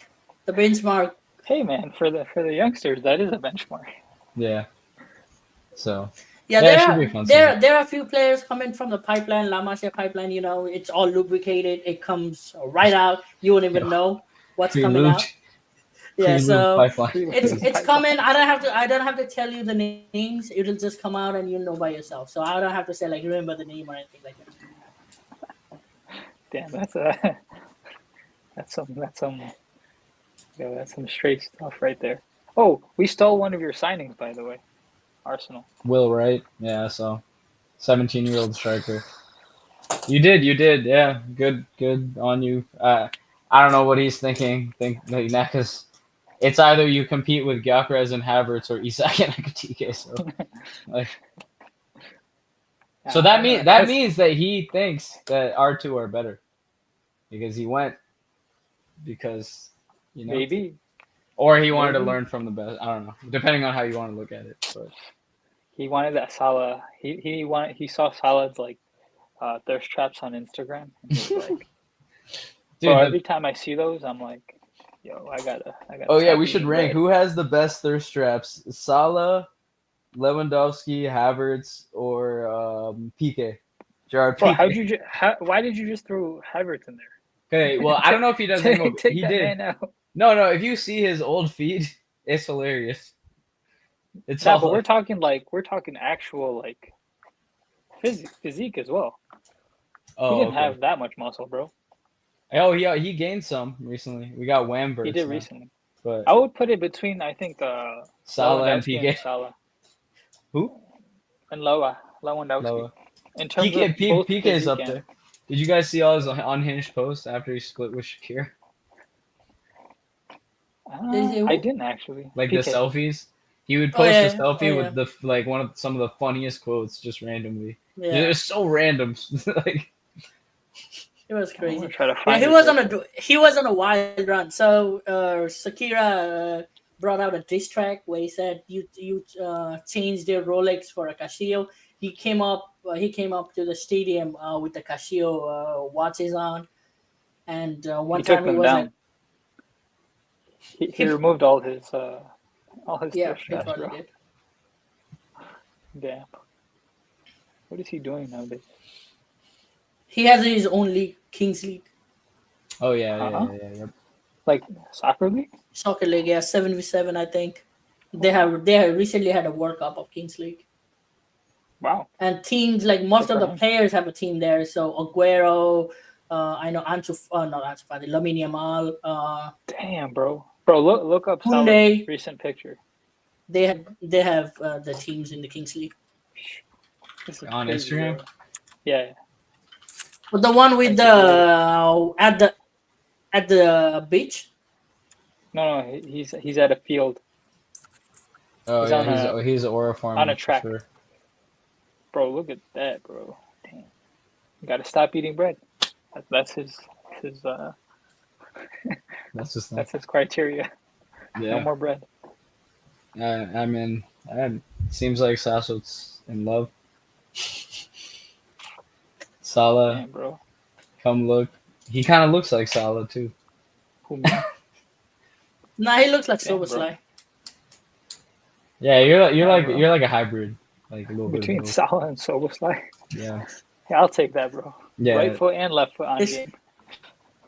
The benchmark. Hey man, for the youngsters, that is a benchmark. Yeah. So Yeah, yeah, it should be a fun season. there are a few players coming from the pipeline, La Masia pipeline. It's all lubricated. It comes right out. You won't even Yo, know what's coming pre-lubed, out. Yeah, pre-lubed so pipeline. it's coming. I don't have to tell you the names. It'll just come out and you'll know by yourself. So I don't have to say like remember the name or anything like that. Damn, that's some straight stuff right there. Oh, we stole one of your signings, by the way. Arsenal. Will Wright. Yeah. So 17-year-old striker. You did. Yeah. Good on you. I don't know what he's thinking. Because it's either you compete with Gyökeres and Havertz or Isak and Ekitike. So like. So that means that he thinks that our two are better because he went because Maybe or he wanted to Maybe. learn from the best. I don't know, depending on how you want to look at it. But he wanted that Salah. He saw Salah's like thirst traps on Instagram, and he was like, dude, every time I see those, I'm like, yo, I gotta. oh yeah, stop we should eating rank bread. who has the best thirst traps: Salah, Lewandowski, Havertz, or Pique. Gerard Bro, Pique. why did you just throw Havertz in there? Okay, well I don't know if he does anymore. Take He that did. man out. No, if you see his old feed, it's hilarious. It's Nah, all but we're talking actual like physique as well. He oh didn't okay. have that much muscle, bro. Oh he gained some recently. We got Wamberts. He did now, recently. but I would put it between I think Salah and Lewandowski and Pique. Salah Who? and Lewandowski Lower. in terms of both PK's physique up there. Did you guys see all his unhinged posts after he split with Shakira? I didn't actually. Like PK. the selfies. He would Oh post a yeah, selfie oh with yeah, some of the funniest quotes just randomly. yeah. It's so random. Like It was I'm gonna crazy. try to Yeah, find it real quick. he was on a wild run. So Shakira brought out a diss track where he said you changed your Rolex for a Casio. He came up to the stadium with the Casio watches on, and one He took time he them was like, down. He removed all his yeah, thirst he traps, probably bro. did. Damn. What is he doing nowadays? He has his own league, Kings League, Oh yeah, Huh? yep. Like soccer league? soccer league. Yeah, 7v7. I think they have recently had a World Cup of Kings League, Wow. and teams like most Good of for the him. players have a team there. So Aguero, I know not Ansu Fati, Lamine Yamal, Damn, bro. Bro, look up Salah's Hyundai. recent picture. They have the teams in the Kings League. This is On crazy, Instagram? bro. Yeah. But the one with That's weird. at the beach. No, he's at a field. Oh He's yeah, on he's aura a farming for track. sure. Bro, look at that, bro. Damn. You gotta stop eating bread. That's his That's just thing. that's his criteria. No Yeah. more bread. I mean, seems like Sasso's in love. Salah, Damn, bro. come look. He kind of looks like Salah too. Who me? Nah, he looks like Damn, bro. Soboslai. Yeah, you're Yeah, bro. you're like a hybrid, like a little bit Between of both. Salah and Soboslai. Yeah, Yeah, I'll take that, bro. yeah, Right foot and left foot on It's, game.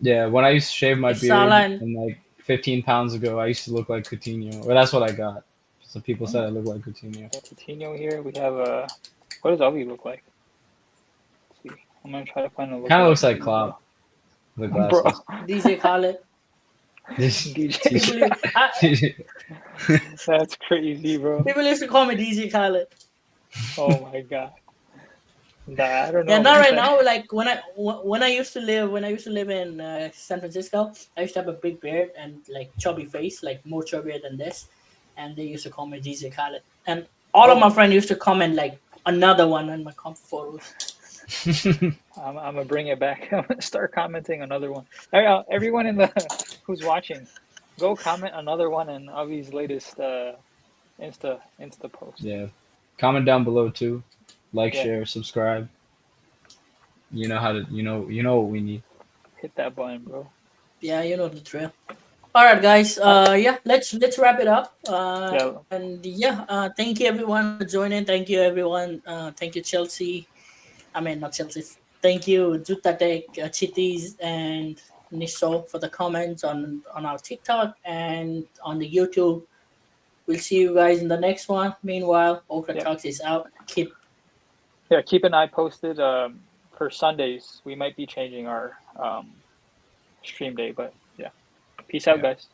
yeah. When I used to shave my it's Salah beard, and and like 15 pounds ago, I used to look like Coutinho. Or that's what I got. Some people said I look like Coutinho. We have Coutinho here. We have what does Ovi look like? Let's see. I'm gonna try to find a look. Kind of looks like Klopp, the Bro. glasses. DJ Khaled. DJ. That's crazy, bro. People used to call me DJ Khaled. Oh my god. Nah, I don't know. Yeah, not man. right now. Like when I used to live in San Francisco, I used to have a big beard and like chubby face, like more chubbier than this, and they used to call me DJ Khaled. And all of my friends used to comment like another one on my comp photos. I'm gonna bring it back. I'm gonna start commenting another one. Everyone who's watching, go comment another one in Avi's latest Insta post. Yeah, comment down below too. Like, Yeah. share, subscribe. You know how to. You know what we need. Hit that button, bro. Yeah, you know the drill. All right, guys. Yeah, let's wrap it up. Yeah. And yeah, thank you everyone for joining. Thank you everyone. Thank you Chelsea. I mean not Chelsea. Thank you Jutatek, Chitties, and Niso for the comments on our TikTok and on the YouTube. We'll see you guys in the next one. Meanwhile, Okratalks is out. Keep Keep an eye posted for Sundays. We might be changing our stream day, but yeah. Peace out, guys.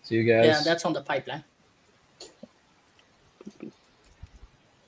See you guys. yeah, that's on the pipeline. Peace.